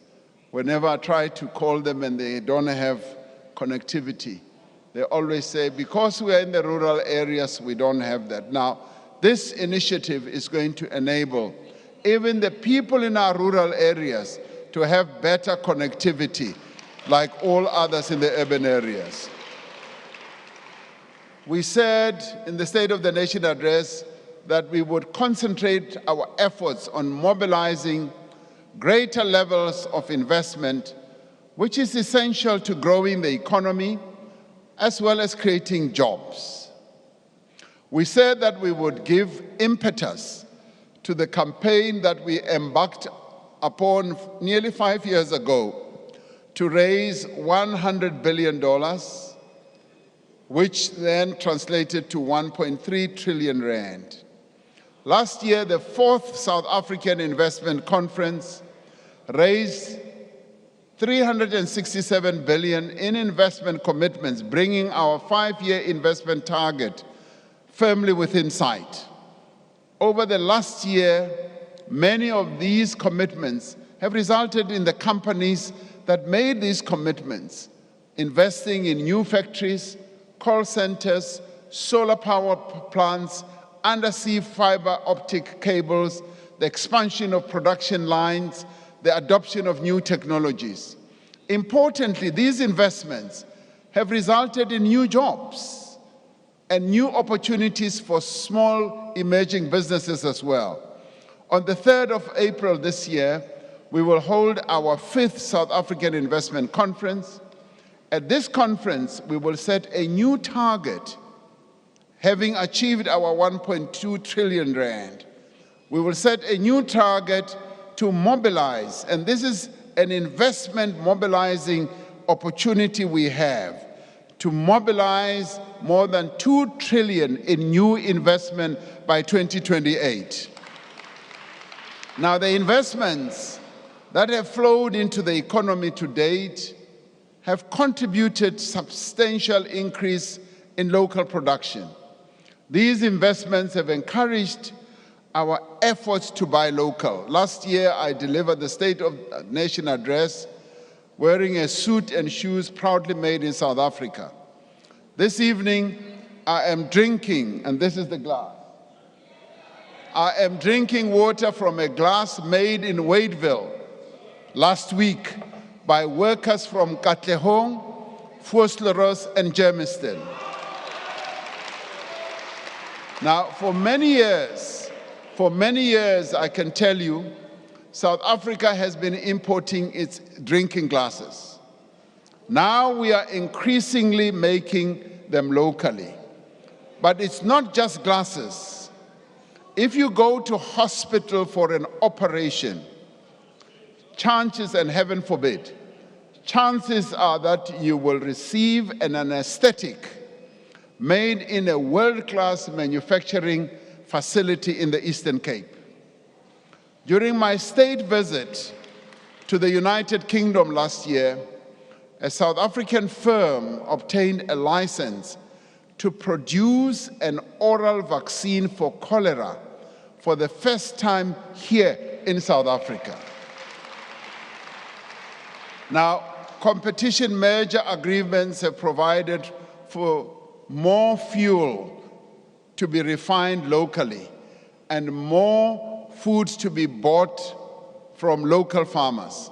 whenever I try to call them and they don't have connectivity, they always say, because we are in the rural areas, we don't have that. Now, this initiative is going to enable even the people in our rural areas to have better connectivity like all others in the urban areas. We said in the State of the Nation address that we would concentrate our efforts on mobilizing greater levels of investment, which is essential to growing the economy as well as creating jobs. We said that we would give impetus to the campaign that we embarked upon nearly 5 years ago to raise $100 billion, which then translated to 1.3 trillion rand. Last year, the 4th South African Investment Conference raised 367 billion in investment commitments, bringing our 5-year investment target firmly within sight. Over the last year, many of these commitments have resulted in the companies that made these commitments, investing in new factories, call centers, solar power plants, undersea fiber optic cables, the expansion of production lines, the adoption of new technologies. Importantly, these investments have resulted in new jobs and new opportunities for small emerging businesses as well. On the 3rd of April this year, we will hold our 5th South African Investment Conference. At this conference, we will set a new target, having achieved our 1.2 trillion rand. We will set a new target to mobilize, and this is an investment mobilizing opportunity we have, to mobilize more than 2 trillion in new investment by 2028. Now, the investments that have flowed into the economy to date have contributed substantial increase in local production. These investments have encouraged our efforts to buy local. Last year, I delivered the State of the Nation address wearing a suit and shoes proudly made in South Africa. This evening, I am drinking, and this is the glass. I am drinking water from a glass made in Wadeville last week by workers from Katlehong, Vosloorus, and Germiston. Now, for many years, I can tell you, South Africa has been importing its drinking glasses. Now we are increasingly making them locally. But it's not just glasses. If you go to hospital for an operation, chances, and heaven forbid, chances are that you will receive an anesthetic made in a world-class manufacturing facility in the Eastern Cape. During my state visit to the United Kingdom last year, a South African firm obtained a license to produce an oral vaccine for cholera for the first time here in South Africa. Now, competition merger agreements have provided for more fuel to be refined locally and more foods to be bought from local farmers.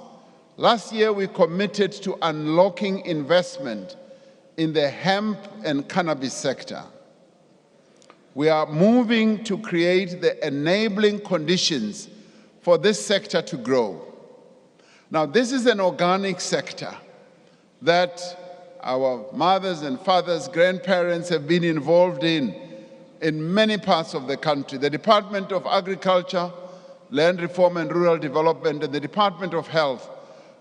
Last year, we committed to unlocking investment in the hemp and cannabis sector. We are moving to create the enabling conditions for this sector to grow. Now, this is an organic sector that our mothers and fathers, grandparents have been involved in many parts of the country. The Department of Agriculture, Land Reform and Rural Development, and the Department of Health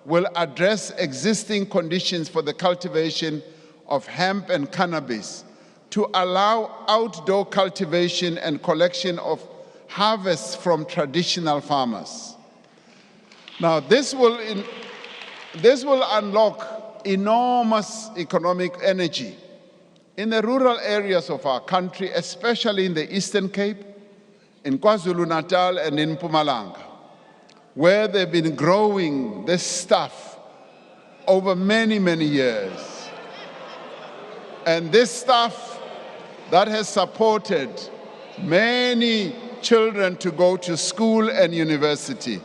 will address existing conditions for the cultivation of hemp and cannabis to allow outdoor cultivation and collection of harvests from traditional farmers. Now, this will unlock enormous economic energy in the rural areas of our country, especially in the Eastern Cape, in KwaZulu-Natal, and in Mpumalanga, where they've been growing this stuff over many, many years. And this stuff that has supported many children to go to school and university.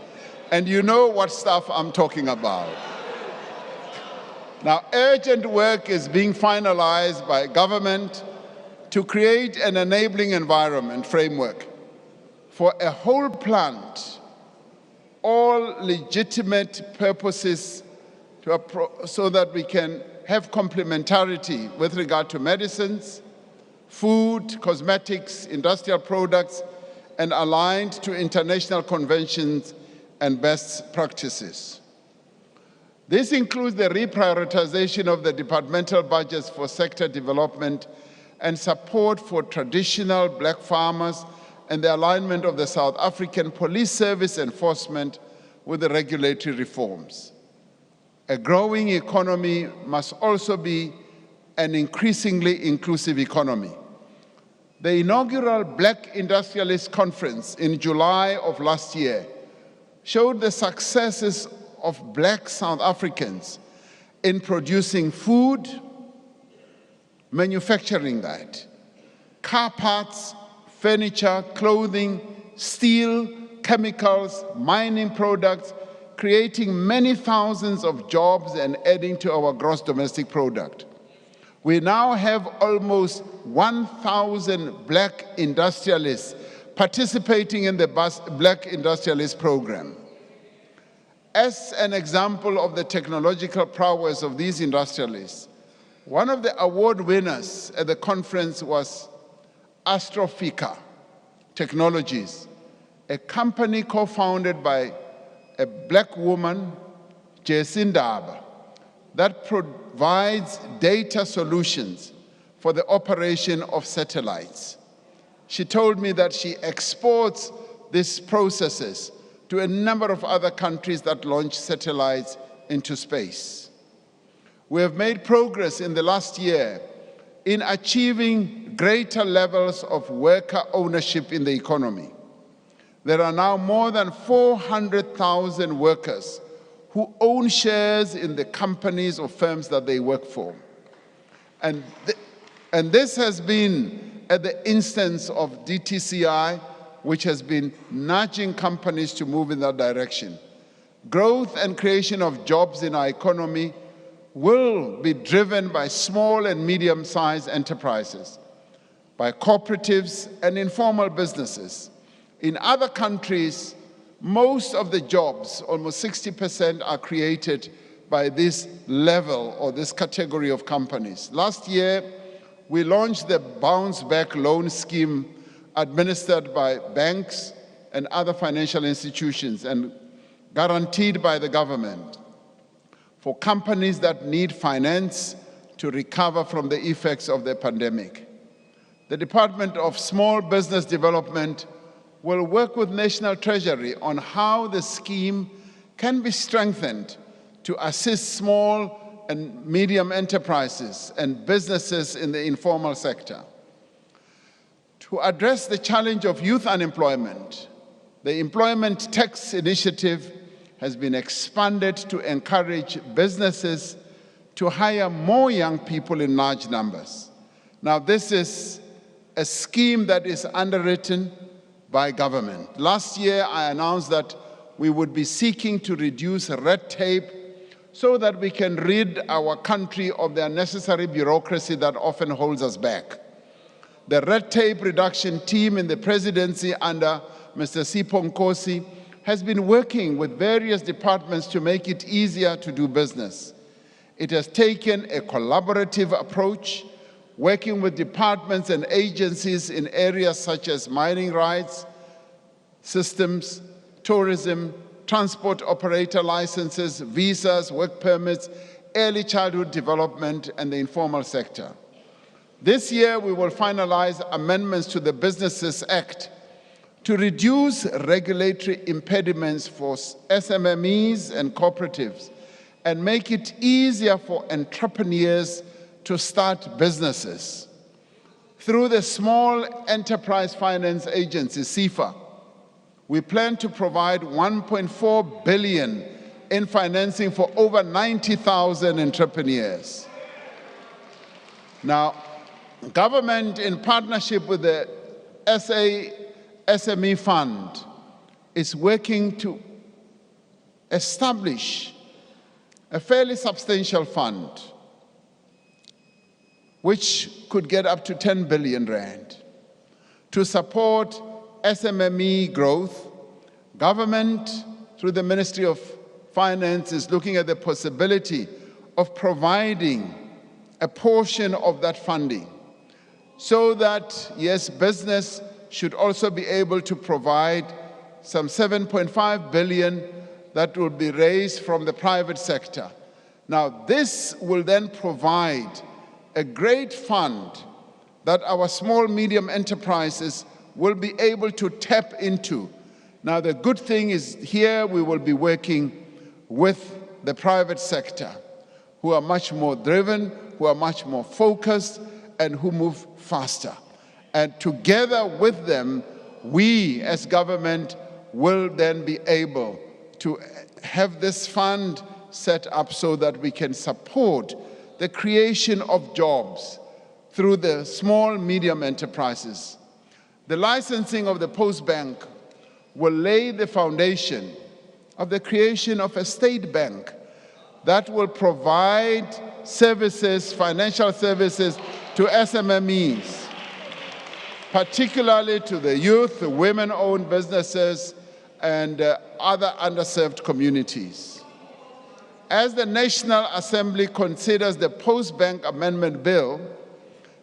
And you know what stuff I'm talking about. Now, urgent work is being finalized by government to create an enabling environment framework for a whole plant, all legitimate purposes so that we can have complementarity with regard to medicines, food, cosmetics, industrial products, and aligned to international conventions and best practices. This includes the reprioritization of the departmental budgets for sector development and support for traditional black farmers and the alignment of the South African Police Service enforcement with the regulatory reforms. A growing economy must also be an increasingly inclusive economy. The inaugural Black Industrialist Conference in July of last year showed the successes of Black South Africans in producing food, manufacturing that, car parts, furniture, clothing, steel, chemicals, mining products, creating many thousands of jobs and adding to our gross domestic product. We now have almost 1,000 Black industrialists participating in the Black Industrialist Program. As an example of the technological prowess of these industrialists, one of the award winners at the conference was Astrophica Technologies, a company co-founded by a Black woman, Jesindaba, that provides data solutions for the operation of satellites. She told me that she exports these processes to a number of other countries that launch satellites into space. We have made progress in the last year in achieving greater levels of worker ownership in the economy. There are now more than 400,000 workers who own shares in the companies or firms that they work for. And this has been at the instance of DTCI, which has been nudging companies to move in that direction. Growth and creation of jobs in our economy will be driven by small and medium-sized enterprises, by cooperatives and informal businesses. In other countries, most of the jobs, almost 60%, are created by this level or this category of companies. Last year, we launched the Bounce Back Loan Scheme administered by banks and other financial institutions and guaranteed by the government for companies that need finance to recover from the effects of the pandemic. The Department of Small Business Development will work with National Treasury on how the scheme can be strengthened to assist small and medium enterprises and businesses in the informal sector. To address the challenge of youth unemployment, the Employment Tax Initiative has been expanded to encourage businesses to hire more young people in large numbers. Now, this is a scheme that is underwritten by government. Last year, I announced that we would be seeking to reduce red tape so that we can rid our country of the unnecessary bureaucracy that often holds us back. The red tape reduction team in the presidency under Mr. Sipho Nkosi has been working with various departments to make it easier to do business. It has taken a collaborative approach, working with departments and agencies in areas such as mining rights, systems, tourism, transport operator licenses, visas, work permits, early childhood development, and the informal sector. This year, we will finalize amendments to the Businesses Act to reduce regulatory impediments for SMMEs and cooperatives and make it easier for entrepreneurs to start businesses. Through the Small Enterprise Finance Agency, SEFA, we plan to provide $1.4 billion in financing for over 90,000 entrepreneurs. Now, government, in partnership with the SME Fund, is working to establish a fairly substantial fund which could get up to 10 billion rand to support SMME growth. Government, through the Ministry of Finance, is looking at the possibility of providing a portion of that funding so that, yes, business should also be able to provide some 7.5 billion that will be raised from the private sector. Now, this will then provide a great fund that our small, medium enterprises will be able to tap into. Now, the good thing is here we will be working with the private sector, who are much more driven, who are much more focused, and who move faster. And together with them, we as government will then be able to have this fund set up so that we can support the creation of jobs through the small, medium enterprises. The licensing of the Post Bank will lay the foundation of the creation of a state bank that will provide services, financial services, to SMMEs, particularly to the youth, the women-owned businesses, and other underserved communities. As the National Assembly considers the Post Bank Amendment Bill,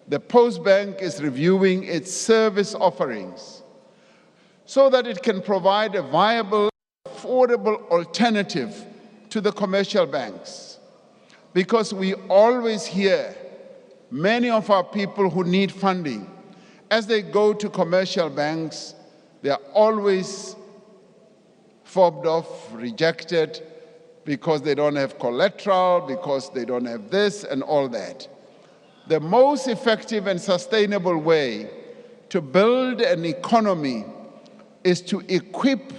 the Post Bank is reviewing its service offerings so that it can provide a viable, affordable alternative to the commercial banks. Because we always hear many of our people who need funding, as they go to commercial banks, they are always fobbed off, rejected, because they don't have collateral, because they don't have this and all that. The most effective and sustainable way to build an economy is to equip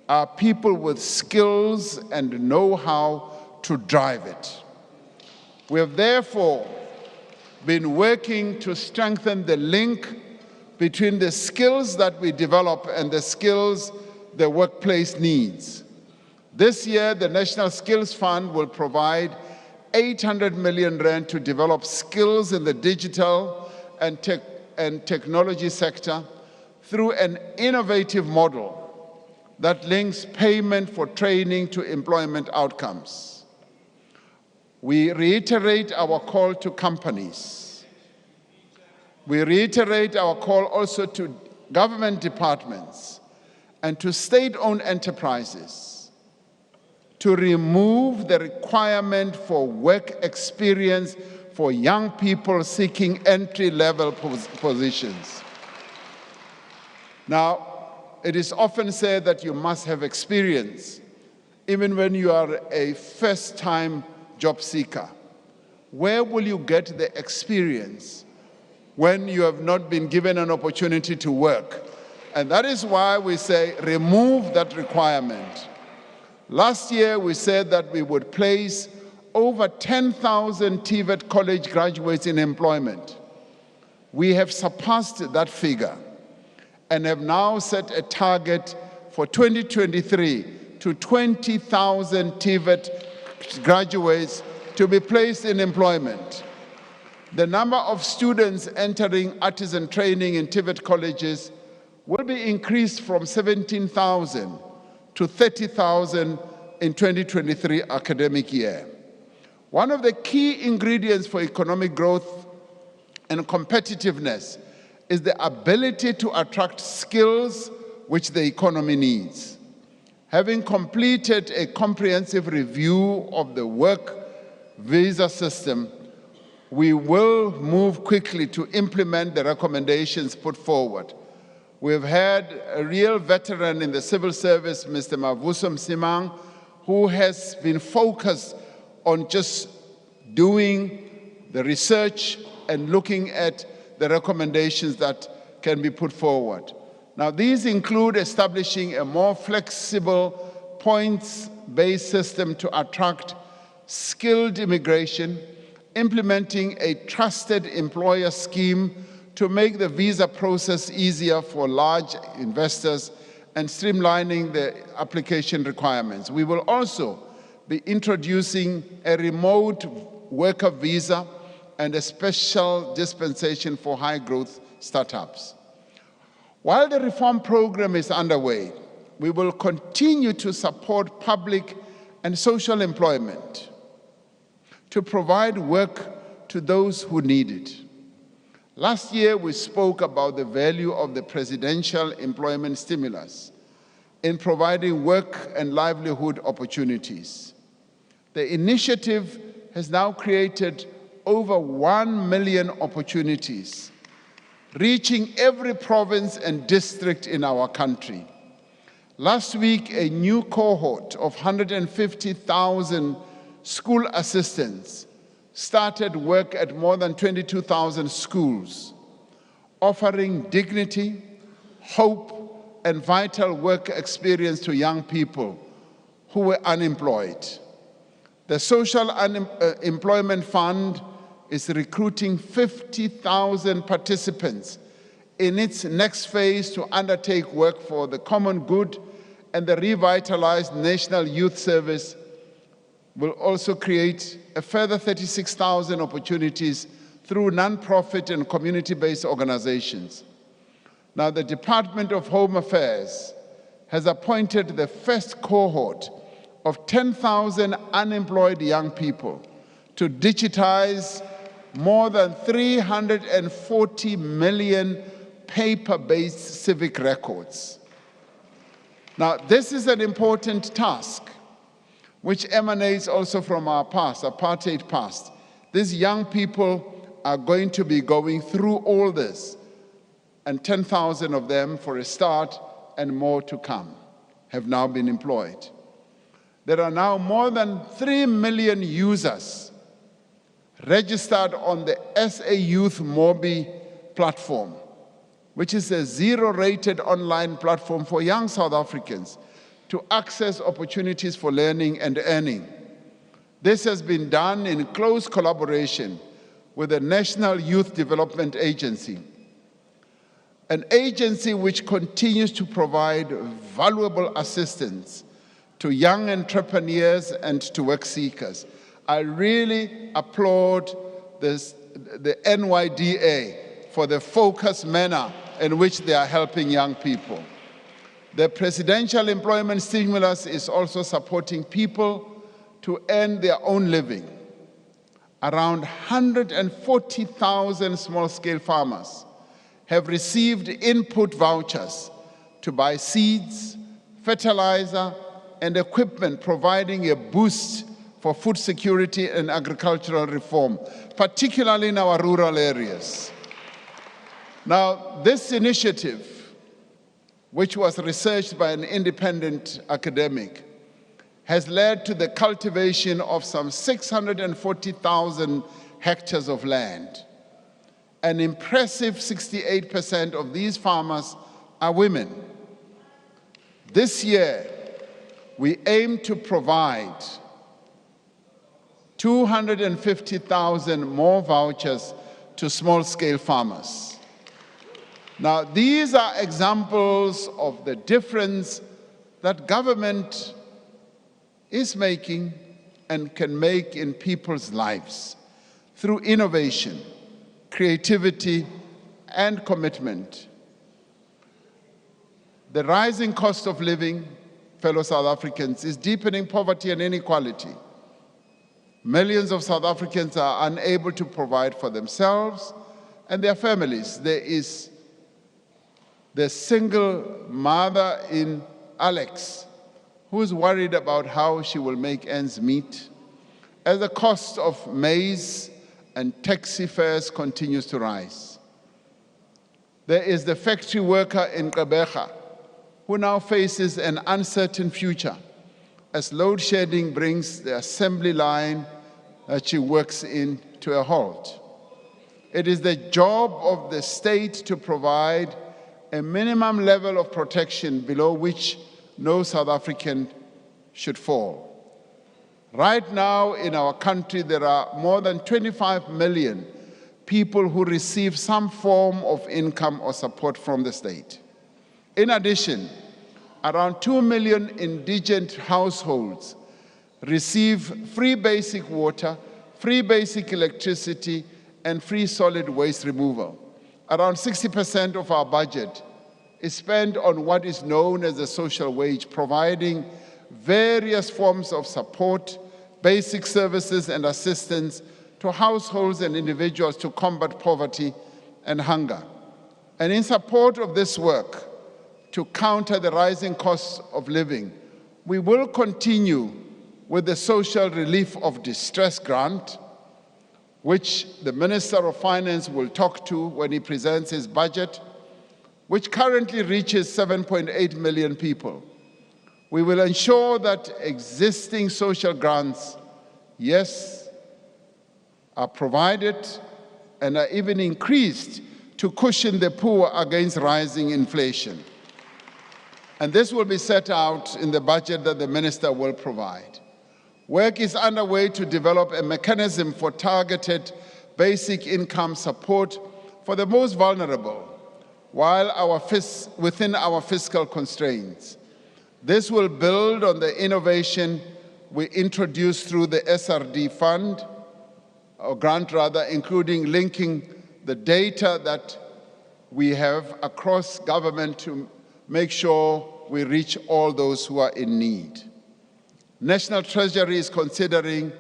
our people with skills and know-how to drive it. We have therefore been working to strengthen the link between the skills that we develop and the skills the workplace needs. This year, the National Skills Fund will provide 800 million rand to develop skills in the digital and technology sector through an innovative model that links payment for training to employment outcomes. We reiterate our call to companies. We reiterate our call also to government departments and to state-owned enterprises to remove the requirement for work experience for young people seeking entry-level positions. Now, it is often said that you must have experience, even when you are a first-time job seeker. Where will you get the experience when you have not been given an opportunity to work? And that is why we say remove that requirement. Last year, we said that we would place over 10,000 TVET college graduates in employment. We have surpassed that figure and have now set a target for 2023 to 20,000 TVET graduates to be placed in employment. The number of students entering artisan training in TVET colleges will be increased from 17,000 to 30,000 in 2023 academic year. One of the key ingredients for economic growth and competitiveness is the ability to attract skills which the economy needs. Having completed a comprehensive review of the work visa system, we will move quickly to implement the recommendations put forward. We've had a real veteran in the civil service, Mr. Mavuso Msimang, who has been focused on just doing the research and looking at the recommendations that can be put forward. Now, these include establishing a more flexible, points-based system to attract skilled immigration, implementing a trusted employer scheme to make the visa process easier for large investors, and streamlining the application requirements. We will also be introducing a remote worker visa and a special dispensation for high-growth startups. While the reform program is underway, we will continue to support public and social employment to provide work to those who need it. Last year, we spoke about the value of the presidential employment stimulus in providing work and livelihood opportunities. The initiative has now created over 1 million opportunities, reaching every province and district in our country. Last week, a new cohort of 150,000 school assistants started work at more than 22,000 schools, offering dignity, hope, and vital work experience to young people who were unemployed. The Social Employment Fund is recruiting 50,000 participants in its next phase to undertake work for the common good, and the revitalized National Youth Service will also create a further 36,000 opportunities through non-profit and community-based organizations. Now, the Department of Home Affairs has appointed the first cohort of 10,000 unemployed young people to digitize more than 340 million paper-based civic records. Now, this is an important task which emanates also from our past, apartheid past. These young people are going to be going through all this, and 10,000 of them, for a start, and more to come, have now been employed. There are now more than 3 million users registered on the SA Youth Mobi platform, which is a zero-rated online platform for young South Africans to access opportunities for learning and earning. This has been done in close collaboration with the National Youth Development Agency, an agency which continues to provide valuable assistance to young entrepreneurs and to work seekers. I really applaud the NYDA for the focused manner in which they are helping young people. The presidential employment stimulus is also supporting people to earn their own living. around 140,000 small-scale farmers have received input vouchers to buy seeds, fertilizer, and equipment, providing a boost for food security and agricultural reform, particularly in our rural areas. Now, this initiative, which was researched by an independent academic, has led to the cultivation of some 640,000 hectares of land. An impressive 68% of these farmers are women. This year, we aim to provide 250,000 more vouchers to small-scale farmers. Now, these are examples of the difference that government is making and can make in people's lives through innovation, creativity, and commitment. The rising cost of living, fellow South Africans, is deepening poverty and inequality. Millions of South Africans are unable to provide for themselves and their families. There is the single mother in Alex who is worried about how she will make ends meet as the cost of maize and taxi fares continues to rise. There is the factory worker in Gqeberha who now faces an uncertain future as load shedding brings the assembly line that she works in to a halt. It is the job of the state to provide a minimum level of protection below which no South African should fall. Right now in our country, there are more than 25 million people who receive some form of income or support from the state. In addition, around 2 million indigent households receive free basic water, free basic electricity, and free solid waste removal. Around 60% of our budget is spent on what is known as the social wage, providing various forms of support, basic services and assistance to households and individuals to combat poverty and hunger. And in support of this work, to counter the rising costs of living, we will continue with the Social Relief of Distress Grant, which the Minister of Finance will talk to when he presents his budget, which currently reaches 7.8 million people. We will ensure that existing social grants, yes, are provided and are even increased to cushion the poor against rising inflation. And this will be set out in the budget that the minister will provide. Work is underway to develop a mechanism for targeted basic income support for the most vulnerable, while within our fiscal constraints. This will build on the innovation we introduced through the SRD fund, or grant rather, including linking the data that we have across government to make sure we reach all those who are in need. National Treasury is considering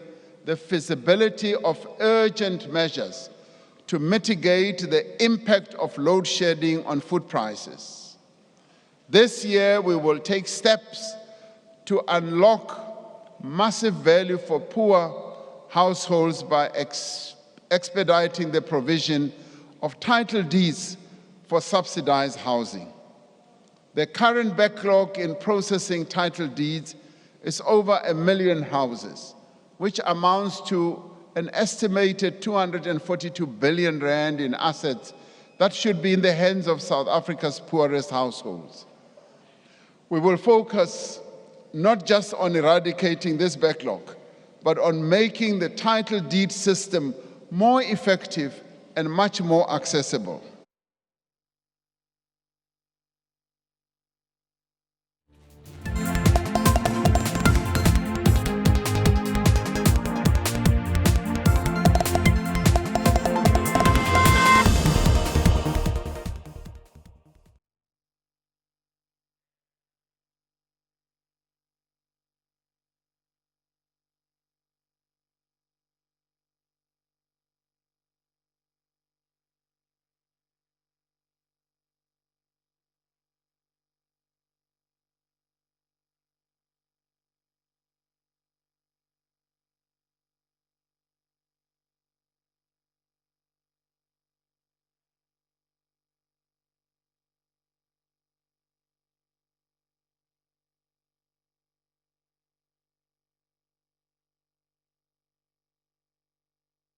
the feasibility of urgent measures to mitigate the impact of load shedding on food prices. This year, we will take steps to unlock massive value for poor households by expediting the provision of title deeds for subsidized housing. The current backlog in processing title deeds is over 1 million houses, which amounts to an estimated 242 billion rand in assets that should be in the hands of South Africa's poorest households. We will focus not just on eradicating this backlog, but on making the title deed system more effective and much more accessible.